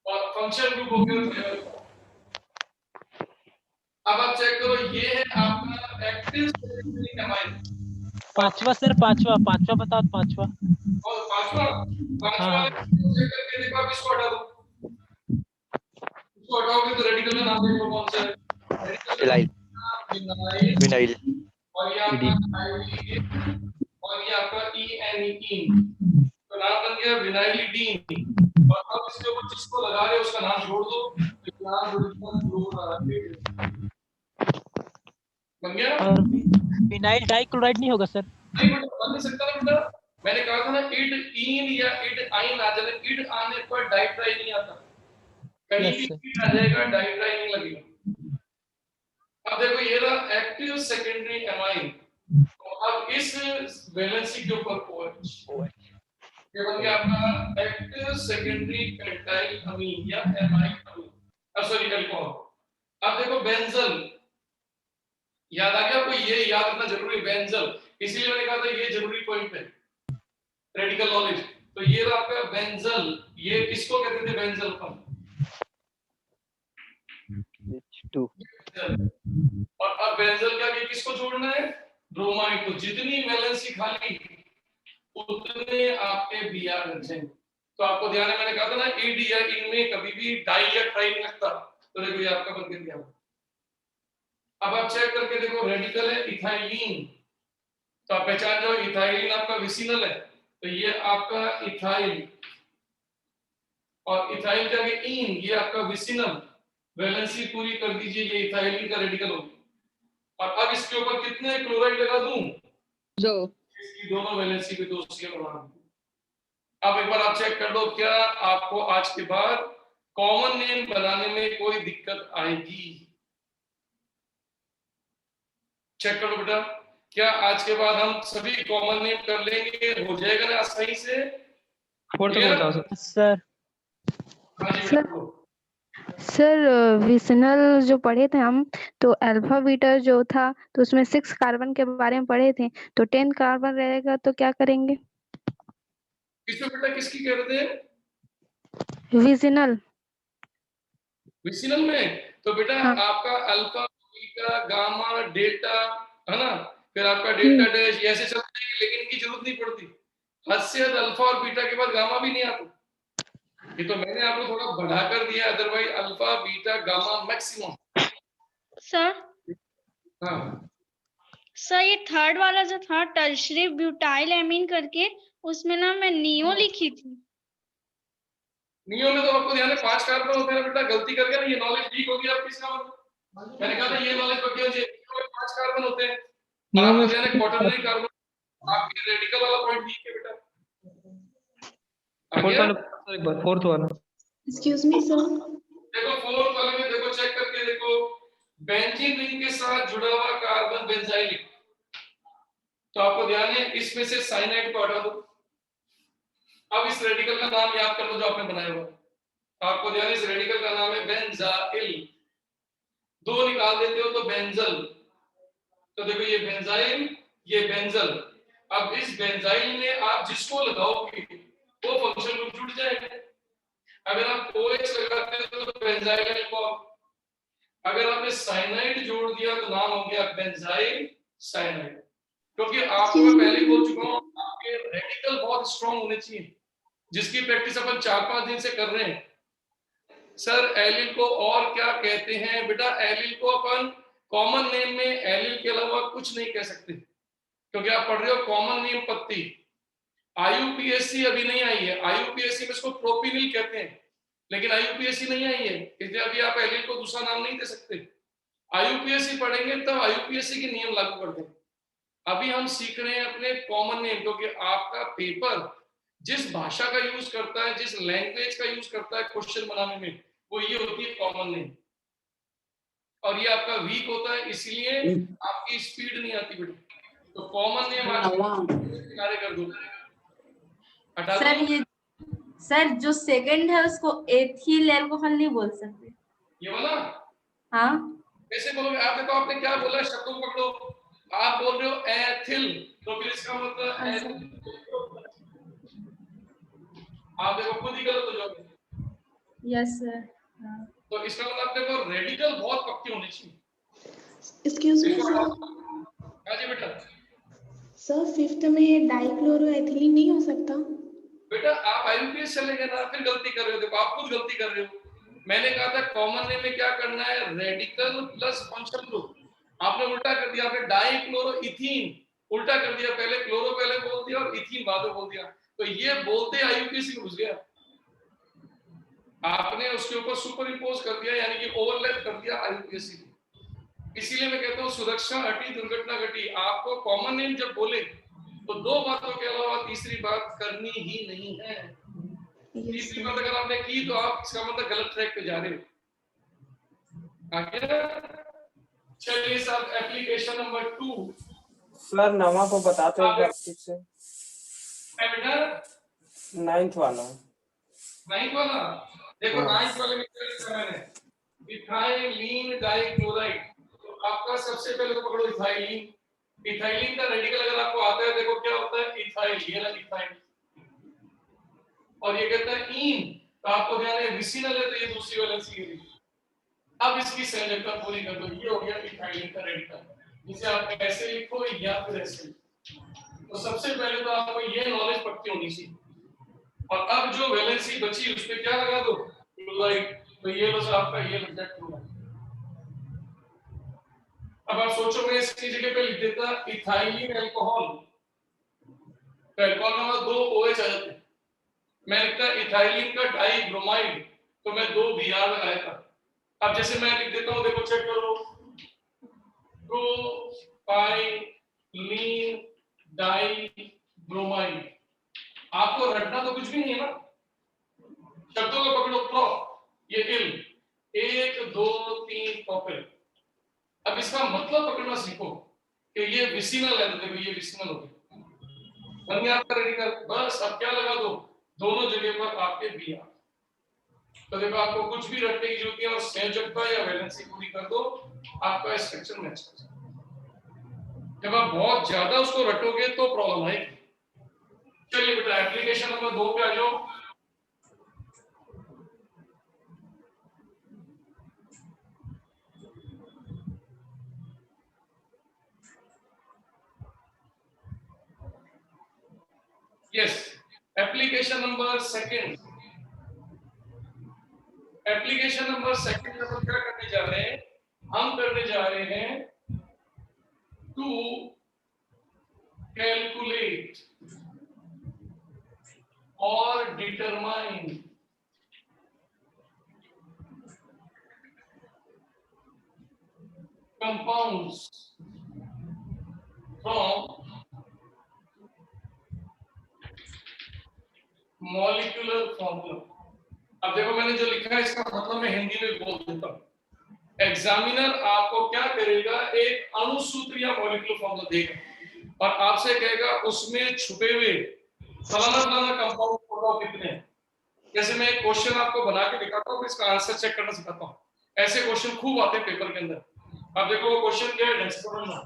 और फंक्शन ग्रुप हो गया। अब आप चेक करो, ये है आपका एक्टिव सेकेंडरी एमाइल। पांचवा सर, पांचवा बताओ, पांचवा। और पांचवा चेक करके देखो। आप इसको हटा दो, इसको हटाओगे तो रेडिकल का नाम देखो कौन सा है। एलाइल, विनाइल, और ये आपका आयोडीन, और ये आपका ENEin, तो नाम बन गया विनाइलिडीन। और अब इसके ऊपर जिसको लगा रहे हो उसका नाम जोड़ दो, तो नाम बन गया। और विनाइल डाइक्लोराइड नहीं होगा सर? नहीं बेटा, बन नहीं सकता ना बेटा। मैंने कहा था ना इड इन या इड आइन आ जाए, इड आने पर डाइट्राई नहीं आता, कहीं भी इड आ जाएगा, डाइट्राई नहीं लगेगा। अब देखो ये रहा एक्टिव सेकेंडरी एमाइन। तो अब इस वैलेंसी के ऊपर OH, ये बन गया आपका एक्टिव सेकेंडरी पेंटाइल अमीन या एमाइल अमीन, सॉरी अल्कोहल। अब देखो बेंजल, याद आ गया आपको? ये याद रखना जरूरी है बेंजल, इसीलिए मैंने कहा था ये जरूरी पॉइंट है रेडिकल नॉलेज। तो ये रहा आपका बेंजल, ये किसको कहते थे बेंजल पर? H2 benzyl. और अब बेंजल क्या किसको जोड़ना है? ब्रोमाइड को। जितनी वैलेंसी खाली उतने आपके बीआर लग जाएंगे। तो आपको ध्यान है, मैंने कहा था ना एडी या इनमें कभी भी डाई या ट्राई नहीं लगता। तो देखो ये आपका बन गया। अब आप चेक करके देखो, रेडिकल है इथाइलिन, तो आप पहचान जाओ इथाइलिन आपका विसिनल है, तो ये आपका इथाइल, और इथाइल का इन, ये आपका विसिनल। वैलेंसी पूरी कर दीजिए, ये इथाइलिन का रेडिकल हो गया। और अब इसके ऊपर कितने क्लोराइड लगा दूं? दो। इसकी दोनों वैलेंसी पे 2 सीएल बना दूं। अब एक बार आप चेक कर लो, क्या आपको आज के बाद कॉमन नेम बनाने में कोई दिक्कत आएगी? चेक करो बेटा, क्या आज के बाद हम सभी कॉमन नेम कर लेंगे? हो जाएगा ना सही से? सर सर विसिनल जो पढ़े थे हम, तो अल्फा बीटा जो था तो उसमें 6 कार्बन के बारे में पढ़े थे, तो 10 कार्बन रहेगा तो क्या करेंगे? किसमें बेटा, किसकी कह रहे थे? विसिनल। विसिनल में तो बेटा हाँ। आपका अल्फा बीटा गामा डेल्टा है ना, फिर आपका डेल्टा डैश, ऐसे चलते हैं, लेकिन इनकी जरूरत नहीं पड़ती। हद से हद अल्फा और बीटा के बाद गामा भी नहीं आता। ये तो मैंने आपको थोड़ा बढ़ा कर दिया, otherwise alpha beta gamma maximum. Sir हाँ सर, ये थर्ड वाला जो था टर्शरी ब्यूटाइल एमीन करके, उसमें ना मैं नियो लिखी थी। नियो में तो आपको ध्यान है 5 कार्बन होते हैं बेटा, गलती करके ना ये नॉलेज वीक हो गया आपकी। इसका मतलब मैंने कहा था ये नॉलेज पक्की हो जाए, 5 कार्बन होते हैं। आपको ध्यान है क्वाटरनरी कार्बन, आपके रेडिकल वाला पॉइंट वीक है बेटा। फोर्थ वाला एक्सक्यूज मी सर। देखो फोर्थ वाले में देखो, चेक करके देखो, बेंजीन रिंग के साथ जुड़ा हुआ कार्बन बेंजाइल। तो आपको ध्यान है इसमें से साइनाइड को हटा दो। अब इस रेडिकल का नाम याद कर लो जो आपने बनाया हुआ। आपको ध्यान है इस रेडिकल का नाम है बेंजाइल। 2 निकाल देते हो तो बेंजल। तो देखो ये बेंजाइल, ये बेंजल। अब इस बेंजाइल में आप जिसको लगाओगे वो फंक्शन ग्रुप जुड़ जाएगा। अगर आप OH लगाते हो तो बेंजाइल अल्कोहल। अगर आपने साइनाइड जोड़ दिया तो नाम हो गया बेंजाइल साइनाइड। क्योंकि आपको मैं पहले ही बोल चुका हूं, आपके रेडिकल बहुत स्ट्रांग होने चाहिए, जिसकी प्रैक्टिस अपन 4-5 दिन से कर रहे हैं। सर एलिल को और क्या कहते हैं बेटा? एलिल को अपन कॉमन नेम में एलिल के अलावा कुछ नहीं कह सकते, क्योंकि आप पढ़ रहे हो कॉमन नेम पत्ती। IUPAC अभी नहीं आई है, IUPAC में इसको प्रोपिनिल कहते हैं, लेकिन IUPAC नहीं आई है, इसलिए अभी आप एलिल को दूसरा नाम नहीं दे सकते। IUPAC पढ़ेंगे तब IUPAC के नियम लागू कर देंगे। अभी हम सीख रहे हैं अपने कॉमन नेम, क्योंकि आपका पेपर जिस भाषा का यूज करता है, जिस लैंग्वेज का यूज करता है क्वेश्चन बनाने में, वो ये होती है कॉमन नेम। और ये आपका वीक होता है, इसलिए आपकी स्पीड नहीं आती बेटा। तो कॉमन नेम कार्य कर दो। सर ये सर जो सेकंड है उसको एथिल अल्कोहल नहीं बोल सकते? ये वाला? हाँ कैसे बोलोगे आप? देखो आपने क्या बोला, शब्दों को पकड़ो। आप बोल रहे हो एथिल, तो फिर इसका मतलब आप देखो खुद ही गलत हो जाओगे। Yes sir. तो इसका मतलब अपने को रेडिकल बहुत पक्के होने चाहिए। Excuse me sir. हाँ जी बेटा। सर 5th में डाइक्लोरोएथिलीन नहीं हो सकता? बेटा आप IUPAC चले गए ना, फिर गलती कर रहे हो। देखो आप खुद गलती कर रहे हो। मैंने कहा था कॉमन नेम में क्या करना है, रेडिकल प्लस फंक्शन ग्रुप। आपने उल्टा कर दिया, आपने डाइक्लोरोइथीन उल्टा कर दिया, पहले क्लोरो पहले बोल दिया और इथीन बाद में बोल दिया। तो ये बोलते IUPAC में घुस गया, आपने उसके ऊपर सुपर इंपोज कर दिया, यानी कि ओवरलैप कर दिया IUPAC। इसीलिए मैं कहता हूँ सुरक्षा हटी दुर्घटना घटी। आपको कॉमन नेम जब बोले तो 2 बातों के अलावा तीसरी बात करनी ही नहीं है। तीसरी बात अगर आपने की तो आप इसका मतलब गलत ट्रैक पे जा रहे हो। आगे चलिए साहब, एप्लीकेशन नंबर 2। सर नवा को बताते हैं एक ठीक से। बेटा 9th वाला। 9th वाला देखो, 9th वाले में क्या लिखा मैंने, इथाइलिन डाइक्लोराइड। तो आपका सबसे पहले तो पकड़ो इथाइलिन। इथाइलिन का रेडिकल अगर आपको आता है, देखो क्या होता है, इथाइल, ये ना इथाइल, और ये कहता है इन। तो आपको ध्यान है विसिनल है, तो ये दूसरी वैलेंसी है। अब इसकी संयोजकता पूरी कर दो, ये हो गया इथाइलिन का रेडिकल, जिसे आप ऐसे लिखो या फिर ऐसे। तो सबसे पहले तो आपको ये नॉलेज पक्की होनी चाहिए। और अब जो वैलेंसी बची उस पे क्या लगा दो, क्लोराइड। तो ये बस आपका ये लग जाए क्लोराइड। अब आप सोचो मैं इसकी जगह पे लिख देता इथाइलिन अल्कोहल, तो अल्कोहल में 2 OH आ जाते। मैं लिखता इथाइलिन का डाइब्रोमाइड, तो मैं 2 Br लगाया था। अब जैसे मैं लिख देता हूं, देखो चेक करो, प्रोपाइलीन डाइब्रोमाइड। आपको रटना तो कुछ भी नहीं है ना, शब्दों को पकड़ो। प्रो, ये इल, 1 2 3 प्रोपिल। अब इसका मतलब पकड़ना सीखो कि ये विसिनल है, तो देखो ये विसिनल हो गया, बन गया आपका रेडिकल। बस अब क्या लगा दो, दोनों जगह पर आपके Br। तो देखो आपको कुछ भी रटने की जरूरत नहीं है, और संयोजकता या वैलेंसी पूरी कर दो, आपका स्ट्रक्चर मैच कर जाएगा। जब आप बहुत ज्यादा उसको रटोगे तो प्रॉब्लम आएगी। चलिए बेटा एप्लीकेशन नंबर 2 पे आ जाओ। Yes, application number 2। Application number 2 में हम क्या करने जा रहे हैं, हम करने जा रहे हैं टू कैलकुलेट और determine compounds from molecular formula। अब देखो मैंने जो लिखा है इसका मतलब मैं हिंदी में बोल देता हूं। एग्जामिनर आपको क्या करेगा, एक अणुसूत्र या मॉलिक्यूलर फॉर्मूला देगा और आपसे कहेगा उसमें छुपे हुए फलाना फलाना कंपाउंड बताओ कितने हैं। जैसे मैं एक क्वेश्चन आपको बना के दिखाता हूं, इसका आंसर चेक करना सिखाता हूं। ऐसे क्वेश्चन खूब आते हैं पेपर के अंदर। अब देखो वो क्वेश्चन क्या है, ढंग से पढ़ना।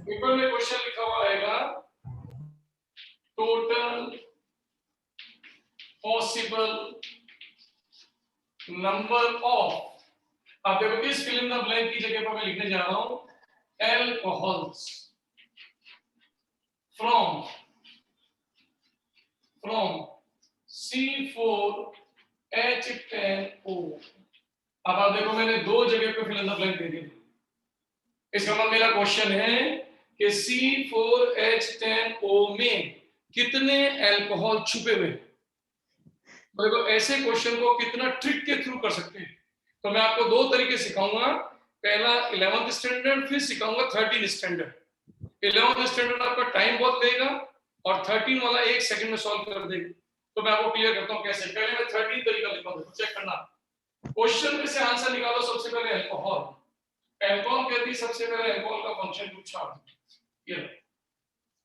पेपर में क्वेश्चन लिखा हुआ आएगा टोटल पॉसिबल नंबर ऑफ, अब देखो इस फिल इन द ब्लैंक की जगह पर मैं लिखने जा रहा हूं एल्कोहल्स फ्रॉम C4H10O। अब आप देखो मैंने 2 जगह पे फिल इन द ब्लैंक दे दिया। इसका मतलब मेरा क्वेश्चन है कि C4H10O में कितने अल्कोहल छुपे हुए। तो देखो ऐसे क्वेश्चन को कितना ट्रिक के थ्रू कर सकते हैं। तो मैं आपको 2 तरीके सिखाऊंगा, पहला 11th स्टैंडर्ड, फिर सिखाऊंगा 13th स्टैंडर्ड। 11th स्टैंडर्ड आपका टाइम बहुत लेगा और 13 वाला 1 सेकंड में सॉल्व कर देगा। तो मैं आपको क्लियर करता हूं कैसे। पहले मैं 13 तरीका लिखूंगा, चेक करना। क्वेश्चन में से आंसर निकालो। सबसे पहले अल्कोहल, अल्कोहल कहती सबसे पहले अल्कोहल का फंक्शन ग्रुप छाप। ये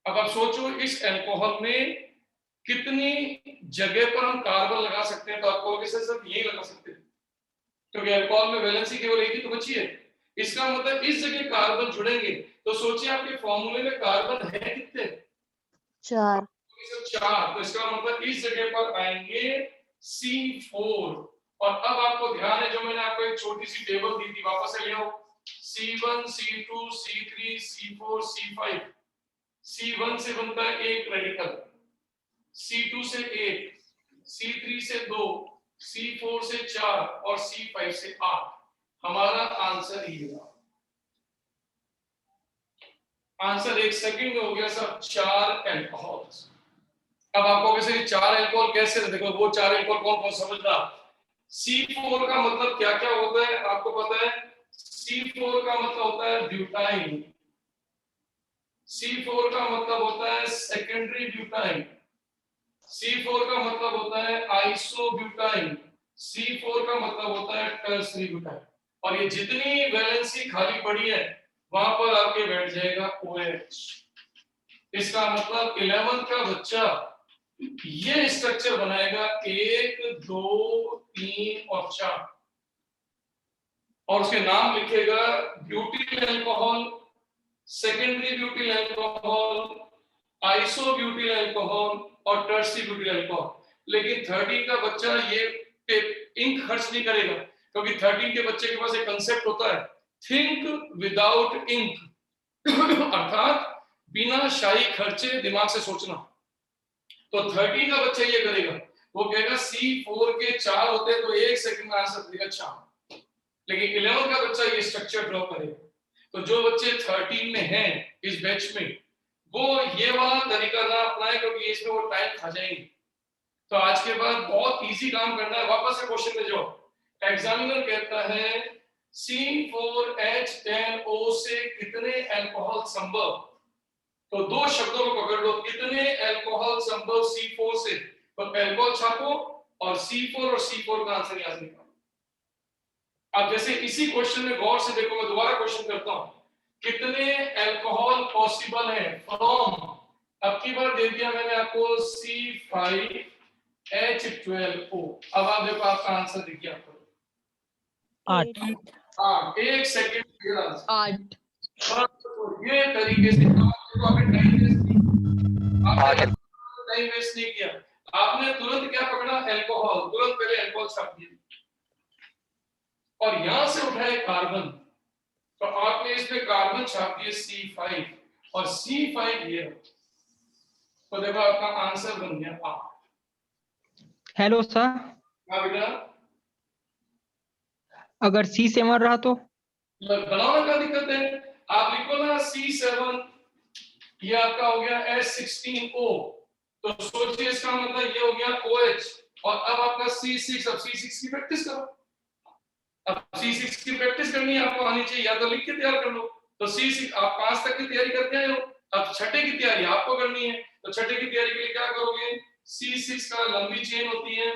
अब आप सोचो इस अल्कोहल में कितनी जगह पर हम कार्बन लगा सकते हैं। तो अल्कोहल के साथ सिर्फ यही लगा सकते हैं, क्योंकि अल्कोहल में वैलेंसी केवल एक ही तो बची है। इसका मतलब इस जगह कार्बन जुड़ेंगे। तो सोचिए आपके फॉर्मूले में कार्बन है कितने, 4। 4। तो इसका मतलब इस जगह पर आएंगे C4। और अब आपको ध्यान है जो मैंने आपको एक छोटी सी टेबल दी थी, वापस से ले आओ। C1 C2 C3 C4 C5। C1 से बनता है 1 रेडिकल, C2 से 1, C3 से 2, C4 से 4 और C5 से 8। हमारा आंसर ये है। आंसर 1 सेकंड में हो गया सब, 4 अल्कोहल्स। अब आपको कैसे 4 अल्कोहल कैसे, देखो वो 4 अल्कोहल कौन कौन समझना। C4 का मतलब क्या क्या होता है आपको पता है। C4 का मतलब होता है ब्यूटाइन। C4 का मतलब होता है सेकेंडरी ब्यूटाइन। C4 का मतलब होता है आइसोब्यूटाइन। C4 का मतलब होता है टर्सरी ब्यूटाइन। और ये जितनी वैलेंसी खाली पड़ी है वहां पर आके बैठ जाएगा OH। इसका मतलब 11 का बच्चा ये स्ट्रक्चर बनाएगा 1 2 3 और 4 और उसके नाम लिखेगा butyl alcohol, secondary butyl alcohol, isobutyl alcohol और टर्सरी ब्यूटिल अल्कोहल। लेकिन 13 का बच्चा ये इंक खर्च नहीं करेगा, क्योंकि 13 के बच्चे के पास एक कंसेप्ट होता है, थिंक विदाउट इंक अर्थात बिना शाही खर्चे दिमाग से सोचना। तो 13 का बच्चा ये करेगा, वो कहेगा C4 के 4 होते तो 1 सेकंड में आंसर देगा 4, लेकिन 11 का बच्चा ये स्ट्रक्चर ड्रॉ करेगा। तो जो बच्चे 13 में हैं इस बैच में, वो ये वाला तरीका ना अपनाए, क्योंकि इसमें वो टाइम खा जाएंगे। तो आज के बाद बहुत इजी काम करना है। वापस से क्वेश्चन में जाओ। एग्जामिनर कहता है C4H10O से कितने अल्कोहल संभव, तो दो शब्दों को पकड़ लो, कितने अल्कोहल संभव C4 से, तो अल्कोहल छापो और C4 का आंसर याद निकालो। अब जैसे इसी क्वेश्चन में गौर से देखो, मैं दोबारा क्वेश्चन करता हूं, कितने अल्कोहल पॉसिबल है फ्रॉम, अब की बार दे दिया मैंने आपको C5H12O। अब आप देखो आपका आंसर देखिए, आपको 8 1 सेकंड के आंसर 8। तो ये तरीके से आपने टाइम वेस्ट नहीं किया, आपने तुरंत क्या पकड़ा, अल्कोहल, तुरंत पहले अल्कोहल छाप दिया और यहां से उठाए कार्बन, तो आपने इसमें कार्बन छाप दिए C5 और C5 ये, तो देखो आपका आंसर बन गया 8। हेलो सर, हाँ बेटा, अगर C7 रहा तो बनाओ ना, क्या दिक्कत है, आप लिखो ना C7, ये आपका हो गया H16O, तो सोचिए इसका मतलब ये हो गया OH, और अब आपका C6, अब C6 की प्रैक्टिस करो। अब C6 की प्रैक्टिस करनी है आपको आनी चाहिए, या तो लिख के तैयार कर लो। तो C6 आप 5 तक की तैयारी करके आए हो, अब छठे की तैयारी आपको करनी है, तो छठे की तैयारी के लिए क्या करोगे, C6 का लंबी चेन होती है,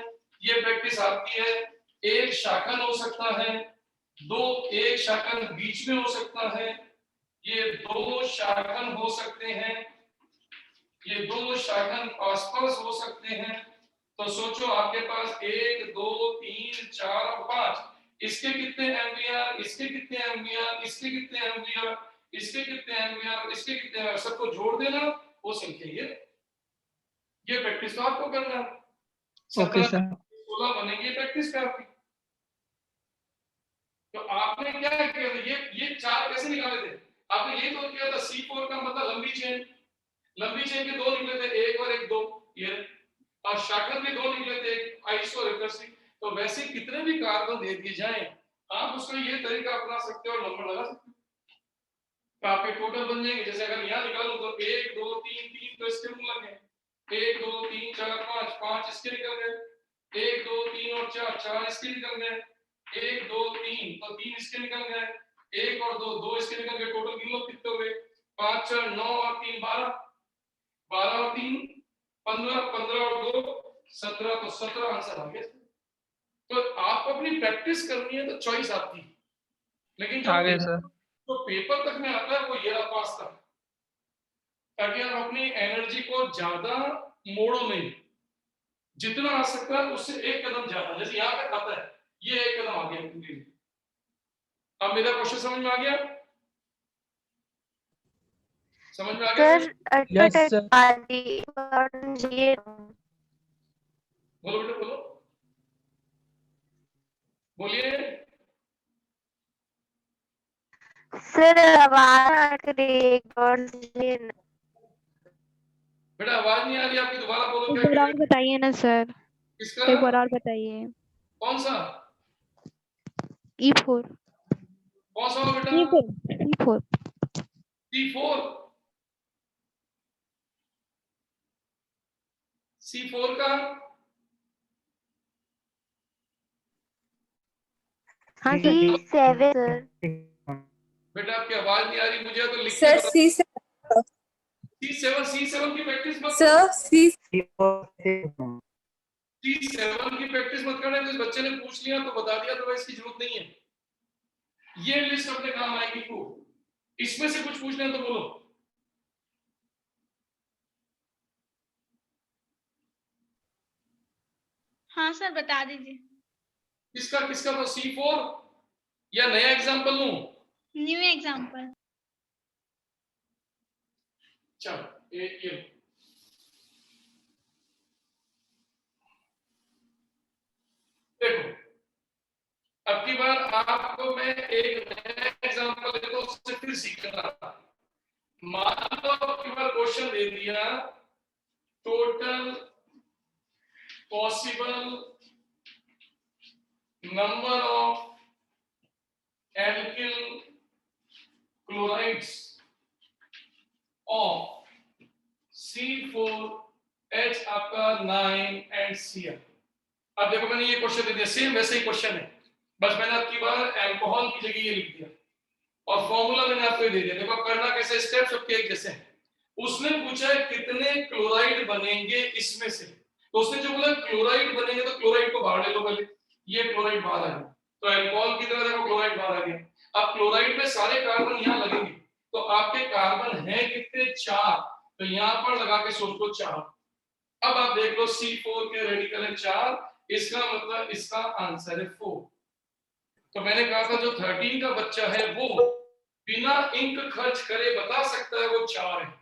ये प्रैक्टिस आपकी है। एक शाखन हो सकता है, एक शाखन बीच में हो सकता है, ये 2 शाखन हो सकते हैं, ये 2 शाखन आसपास हो सकते हैं। तो सोचो आपके पास 1 2 3 4 और 5, इसके कितने एम्पियर, इसके कितने एम्पियर, इसके कितने एम्पियर, इसके कितने एम्पियर, इसके कितने एम्पियर, सबको जोड़ देना, वो संख्या ये प्रैक्टिस तो आपको करना है। Okay sir. 16 बनेंगे प्रैक्टिस पे आपकी। तो आपने क्या किया था, ये 4 कैसे निकाले थे, आपने ये तो किया था C4 का मतलब लंबी चेन के 2 निकले थे, 1 और 1 2, ये, और शाखन में 2 निकले थे, एक आइसो और रिकर्सिव। तो वैसे कितने भी कार्बन दे दिए जाएं, आप उसका ये तरीका अपना सकते हो और नंबर लगा सकते हो, तो आपके टोटल बन जाएंगे। जैसे अगर यहाँ निकालूं तो 1 2 3 3 तो इसके लग गए, 1 2 3 4 5 5 इसके निकल गए, 1 2 3 और 4 4 इसके निकल गए, 1 2 3 तो 3 इसके निकल गए, 1 और 2 2 इसके निकल गए। टोटल गिन लो कितने हुए, 5 4 9 और 3 12, 12 और 3 15, 15 और 2 17, तो 17 आंसर आ गया। तो आपको अपनी प्रैक्टिस करनी है तो चॉइस आपकी, लेकिन जो पेपर तक में आता है वो ये रहा 5 तक, ताकि आप अपनी एनर्जी को ज्यादा मोड़ो नहीं, जितना आ सकता है उससे एक कदम ज्यादा। जैसे यहाँ पे आता है, ये एक कदम आ गया। अब मेरा क्वेश्चन समझ में आ गया, समझ में आ गया? Yes, sir. बोलो बेटा बोलो, बोलिए सर। आवाज बेटा, आवाज नहीं आ रही आपकी, दोबारा बोलो। एक बार और बताइए ना सर, किसका? एक बार और बताइए। कौन सा? E4। कौन सा बेटा? E4। C4 का? हाँ C7। बेटा आपकी आवाज नहीं आ रही मुझे, तो लिख के सर C7 की प्रैक्टिस मत सर C7 की प्रैक्टिस मत करना। तो इस बच्चे ने पूछ लिया तो बता दिया, तो इसकी जरूरत नहीं है। ये लिस्ट अपने काम आएगी को, इसमें से कुछ पूछना है तो बोलो। हाँ सर बता दीजिए। किसका तो C4 या नया एग्जांपल लूं? New example. चलो ये देखो, अब की आपको मैं एक नया एग्जांपल देता हूं, उससे फिर सीखना। मान लो आपके पास क्वेश्चन दे दिया, total possible number of alkyl chlorides of C4H आपका 9 एंड Cl। अब देखो मैंने ये क्वेश्चन दे दिया, सेम वैसे ही क्वेश्चन है, बस मैंने आपकी बार अल्कोहल की जगह ये लिख दिया और फॉर्मूला मैंने आपको दे दिया। देखो करना कैसे, स्टेप सबके एक जैसे हैं। उसने पूछा है कितने क्लोराइड बनेंगे इसमें से, तो उसने जो बोला क्लोराइड बनेंगे तो क्लोराइड को बाहर ले लो पहले, ये क्लोराइड बाहर आ गया, तो अल्कोहल की तरह देखो क्लोराइड बाहर आ गया। अब क्लोराइड में सारे कार्बन यहाँ लगेंगे, तो आपके कार्बन है कितने, 4, तो यहाँ पर लगा के सोच लो 4। अब आप देख लो C4 के रेडिकल है 4, इसका मतलब इसका आंसर है 4। तो मैंने कहा था जो 13 का बच्चा है वो बिना इंक खर्च करे बता सकता है वो 4 है,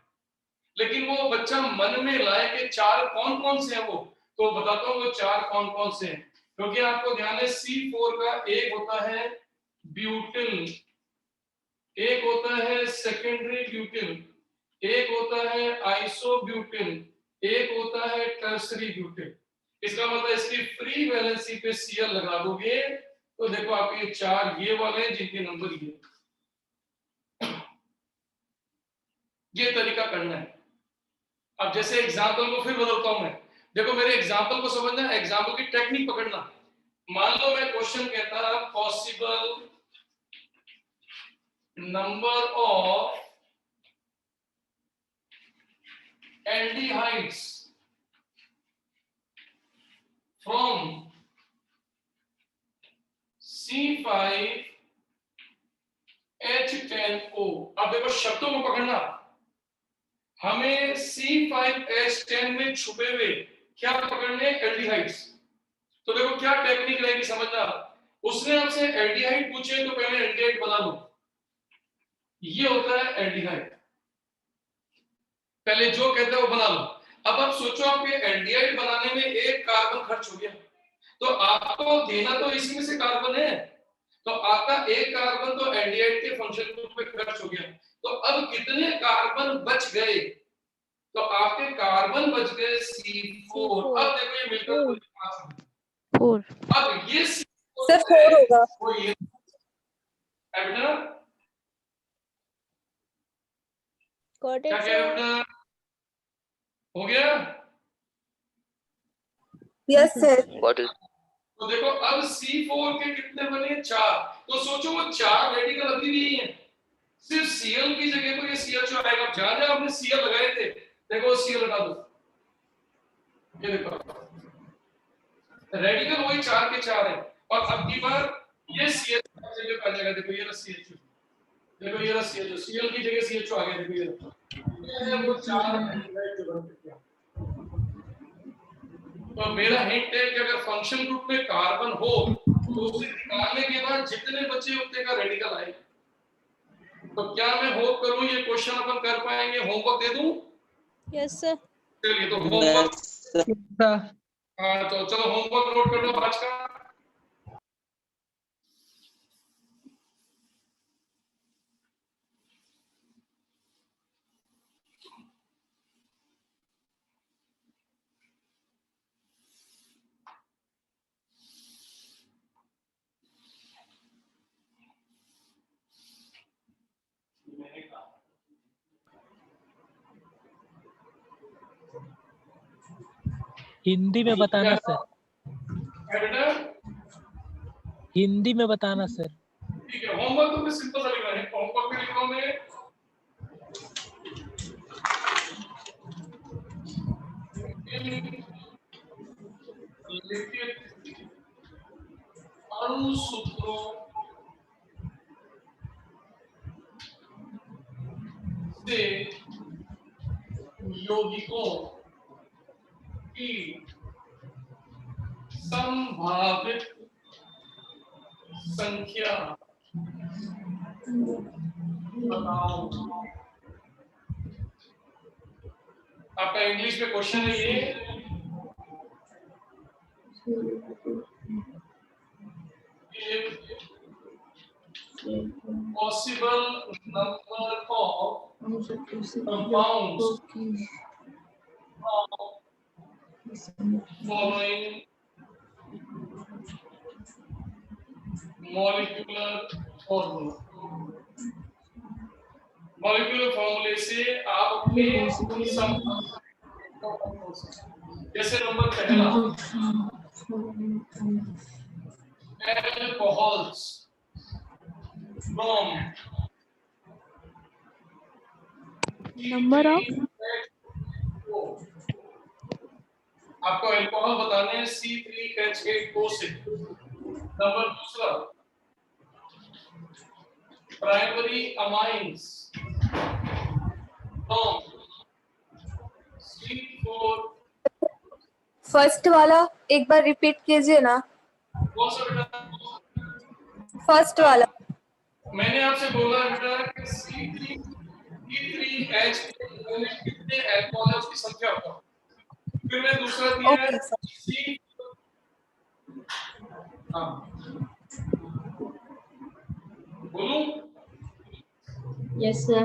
लेकिन वो बच्चा मन में लाए कि 4 कौन कौन से हैं वो, तो बताता हूँ वो 4 कौन कौन से हैं। क्योंकि आपको ध्यान है C4 का एक होता है ब्यूटिल, एक होता है सेकेंडरी ब्यूटिल, एक होता है आइसोब्यूटिल, एक होता है टर्सरी ब्यूटिल। इसका मतलब इसकी फ्री वैलेंसी पे Cl लगा दोगे तो देखो आपके 4 ये वाले हैं जिनके नंबर ये तरीका करना है। अब जैसे एग्जांपल को फिर बदलता हूं मैं, देखो मेरे एग्जांपल को समझना, एग्जांपल की टेक्निक पकड़ना। मान लो मैं क्वेश्चन कहता possible number of aldehydes from C5H10O। अब देखो शब्दों को पकड़ना, हमें C5H10 में छुपे हुए क्या पकड़ने, एल्डिहाइड्स। तो देखो क्या टेक्निक रहेगी समझना। उसने आपसे एल्डिहाइड पूछे तो पहले एल्डिहाइड बना लो, ये होता है एल्डिहाइड, पहले जो कहते हैं वो बना लो। अब आप सोचो आपके एल्डिहाइड बनाने में एक कार्बन खर्च हो गया, तो आपको देना तो इसी में से कार्बन है, तो आपका एक कार्बन तो एल्डिहाइड के फंक्शन ग्रुप में खर्च हो गया। तो अब कितने कार्बन बच गए, तो आपके कार्बन बच गए C4। अब देखो ये मिलकर 4। अब ये सर 4 होगा, वो ये बेटा गॉट क्या इट कह रहे हो सर। बेटा, हो गया। Yes sir. तो देखो अब C4 के कितने बने, 4। तो सोचो वो 4 रेडिकल अभी भी ही हैं, सिर्फ Cl की जगह पर ये CH आएगा। जहां जहां आपने Cl लगाए थे देखो Cl हटा दो, ये देखो रेडिकल वही 4 के 4 है। और अब की बार ये CH जगह पर आ जाएगा, देखो ये CH, देखो ये CH, Cl की जगह CH आ गया, देखो ये वो 4 एल्डिहाइड जो बन गया। तो मेरा हिंट है कि अगर फंक्शन ग्रुप में कार्बन हो तो उसे निकालने के बाद जितने बचे उतने का रेडिकल आए। तो क्या मैं होप करूं ये क्वेश्चन अपन कर पाएंगे, होमवर्क दे दूं? Yes sir. चलिए तो होमवर्क, हाँ तो चलो होमवर्क नोट कर लो आज का। हिंदी में बताना सर, हिंदी में बताना सर। ठीक है, होमवर्क तो मैं सिंपल सा लिखा है, होमवर्क में लिख रहा हूं मैं लिखित अणुसूत्रों से यौगिकों की संभावित संख्या बताओ। आपका इंग्लिश में क्वेश्चन है ये, possible number of compounds following molecular formula. Molecular फॉर्मूले से आप अपने जैसे नंबर पहला alcohols from number of आपको अल्कोहल बताने हैं C3H8O से। नंबर दूसरा primary amines from C4 first वाला एक बार रिपीट कीजिए ना। कौन सा बेटा? फर्स्ट वाला मैंने आपसे बोला बेटा कि C3H कितने अल्कोहल है उसकी संख्या बताओ। फिर मैं दूसरा दिया है C हाँ बोलूं? Yes sir.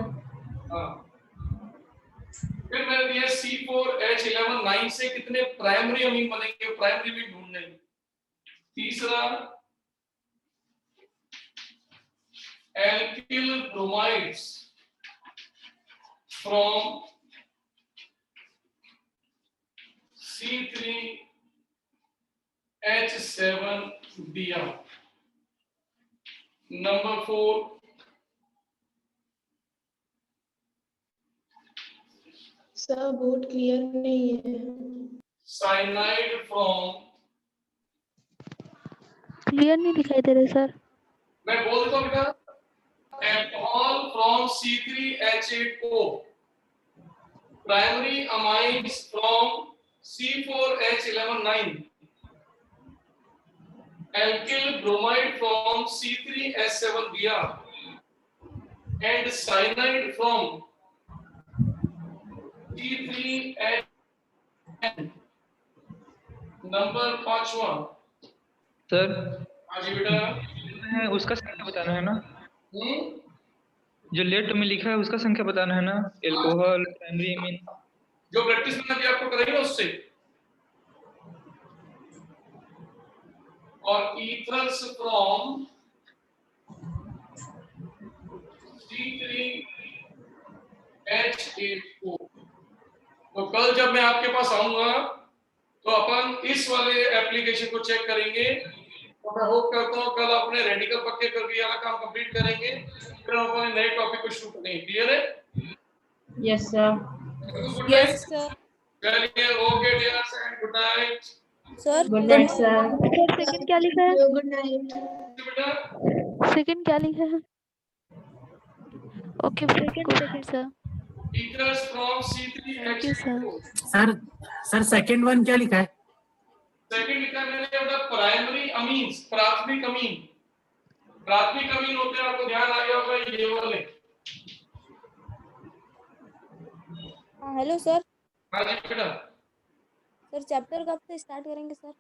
हाँ फिर मैंने दिया C4H11 9 से कितने प्राइमरी अमीन बनेंगे, प्राइमरी अमीन ढूंढने। तीसरा alkyl bromides from C3H7Br. Number 4 sir board clear नहीं है। cyanide from क्लियर नहीं दिखाई दे रहे सर। मैं बोल देता हूँ बेटा alcohol from C3H8O, primary amines from C4H11 9, alkyl bromide from C3H7Br, and cyanide from C3H. Number 5वां सर हाँ जी बेटा है उसका संख्या बताना है ना। जो लेट में लिखा है उसका संख्या बताना है ना। एल्कोहल प्राइमरी अमीन जो प्रैक्टिस मैंने अभी आपको कराई ना उससे। और ईथर्स फ्रॉम C3H8O। तो कल जब मैं आपके पास आऊंगा तो अपन इस वाले एप्लीकेशन को चेक करेंगे। तो मैं होप करता हूँ कल अपने रेडिकल पक्के करके वाला काम कंप्लीट करेंगे, फिर हम अपने नए टॉपिक को शुरू करेंगे। क्लियर है? Yes sir. Yes sir. चलिए okay dears and good night. Sir good night sir. Second क्या लिखा है? Good night. बेटा सेकंड क्या लिखा है? Okay second sir. Ethers from thank you C3H8O। Sir second one क्या लिखा है? सेकंड लिखा मैंने बेटा प्राइमरी अमीन्स, प्राथमिक अमीन। प्राथमिक अमीन होते हैं, आपको ध्यान आ गया होगा ये वाले। Hello sir. हाँ जी बेटा। सर चैप्टर कब से स्टार्ट करेंगे सर?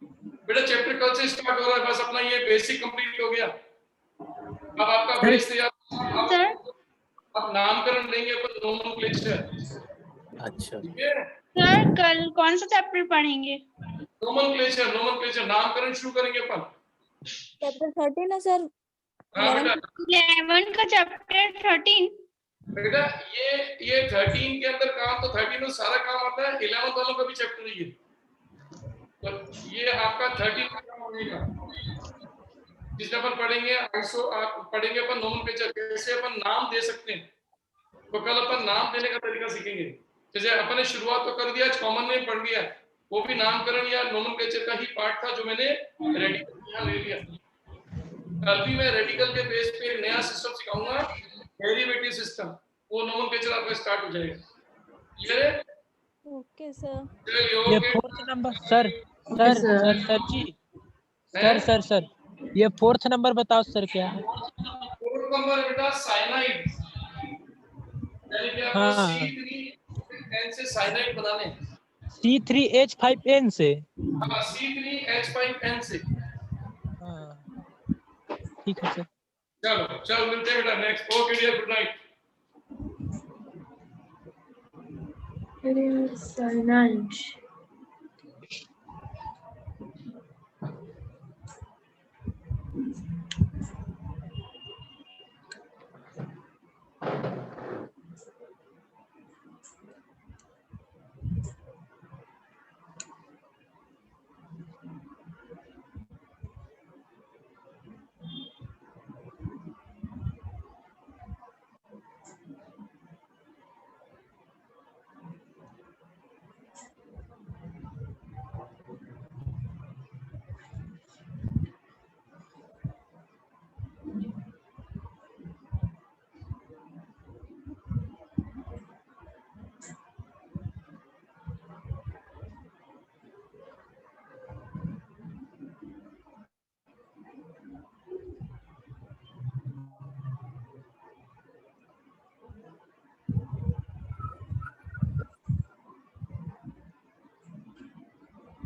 बेटा चैप्टर कल से स्टार्ट हो रहा है, बस अपना ये बेसिक कंप्लीट हो गया। अब आपका बेस तैयार। सर अब नामकरण लेंगे अपन नोमेनक्लेचर। अच्छा ठीक है? सर कल कौन सा चैप्टर पढ़ेंगे? नोमेनक्लेचर नामकरण शुरू करेंगे अपन। चैप्टर 13 है सर। हाँ बेटा 11 का चैप्टर 13। बेटा ये 13 के अंदर काम तो 13 में सारा काम आता है। 11 वालों का भी चैप्टर है ये। तो ये आपका 13 का काम होगा जिसमें अपन पढ़ेंगे आइसो पढ़ेंगे अपन नोमेनक्लेचर, कैसे अपन नाम दे सकते हैं। तो कल अपन नाम देने का तरीका सीखेंगे। जैसे अपन ने शुरुआत तो कर दिया, कॉमन में पढ़ लिया, वो भी नामकरण या नोमेनक्लेचर का ही पार्ट था जो मैंने रेडिकल यहाँ ले लिया। कल भी मैं रेडिकल के बेस पे एक नया सिस्टम सिखाऊंगा, डेरिवेटिव सिस्टम। वो नोमेनक्लेचर आपका स्टार्ट हो जाएगा। क्लियर है? Okay sir. चलिए ये ओके। फोर्थ नंबर सर जी सर ये फोर्थ नंबर बताओ सर क्या है? फोर्थ नंबर बेटा साइनाइड, यानी कि आपको हाँ। C3N से साइनाइड बनाने हैं। C3H5N से। हाँ C3H5N से। हाँ ठीक है सर। चलो मिलते हैं बेटा next. Okay dear, good night. Finance.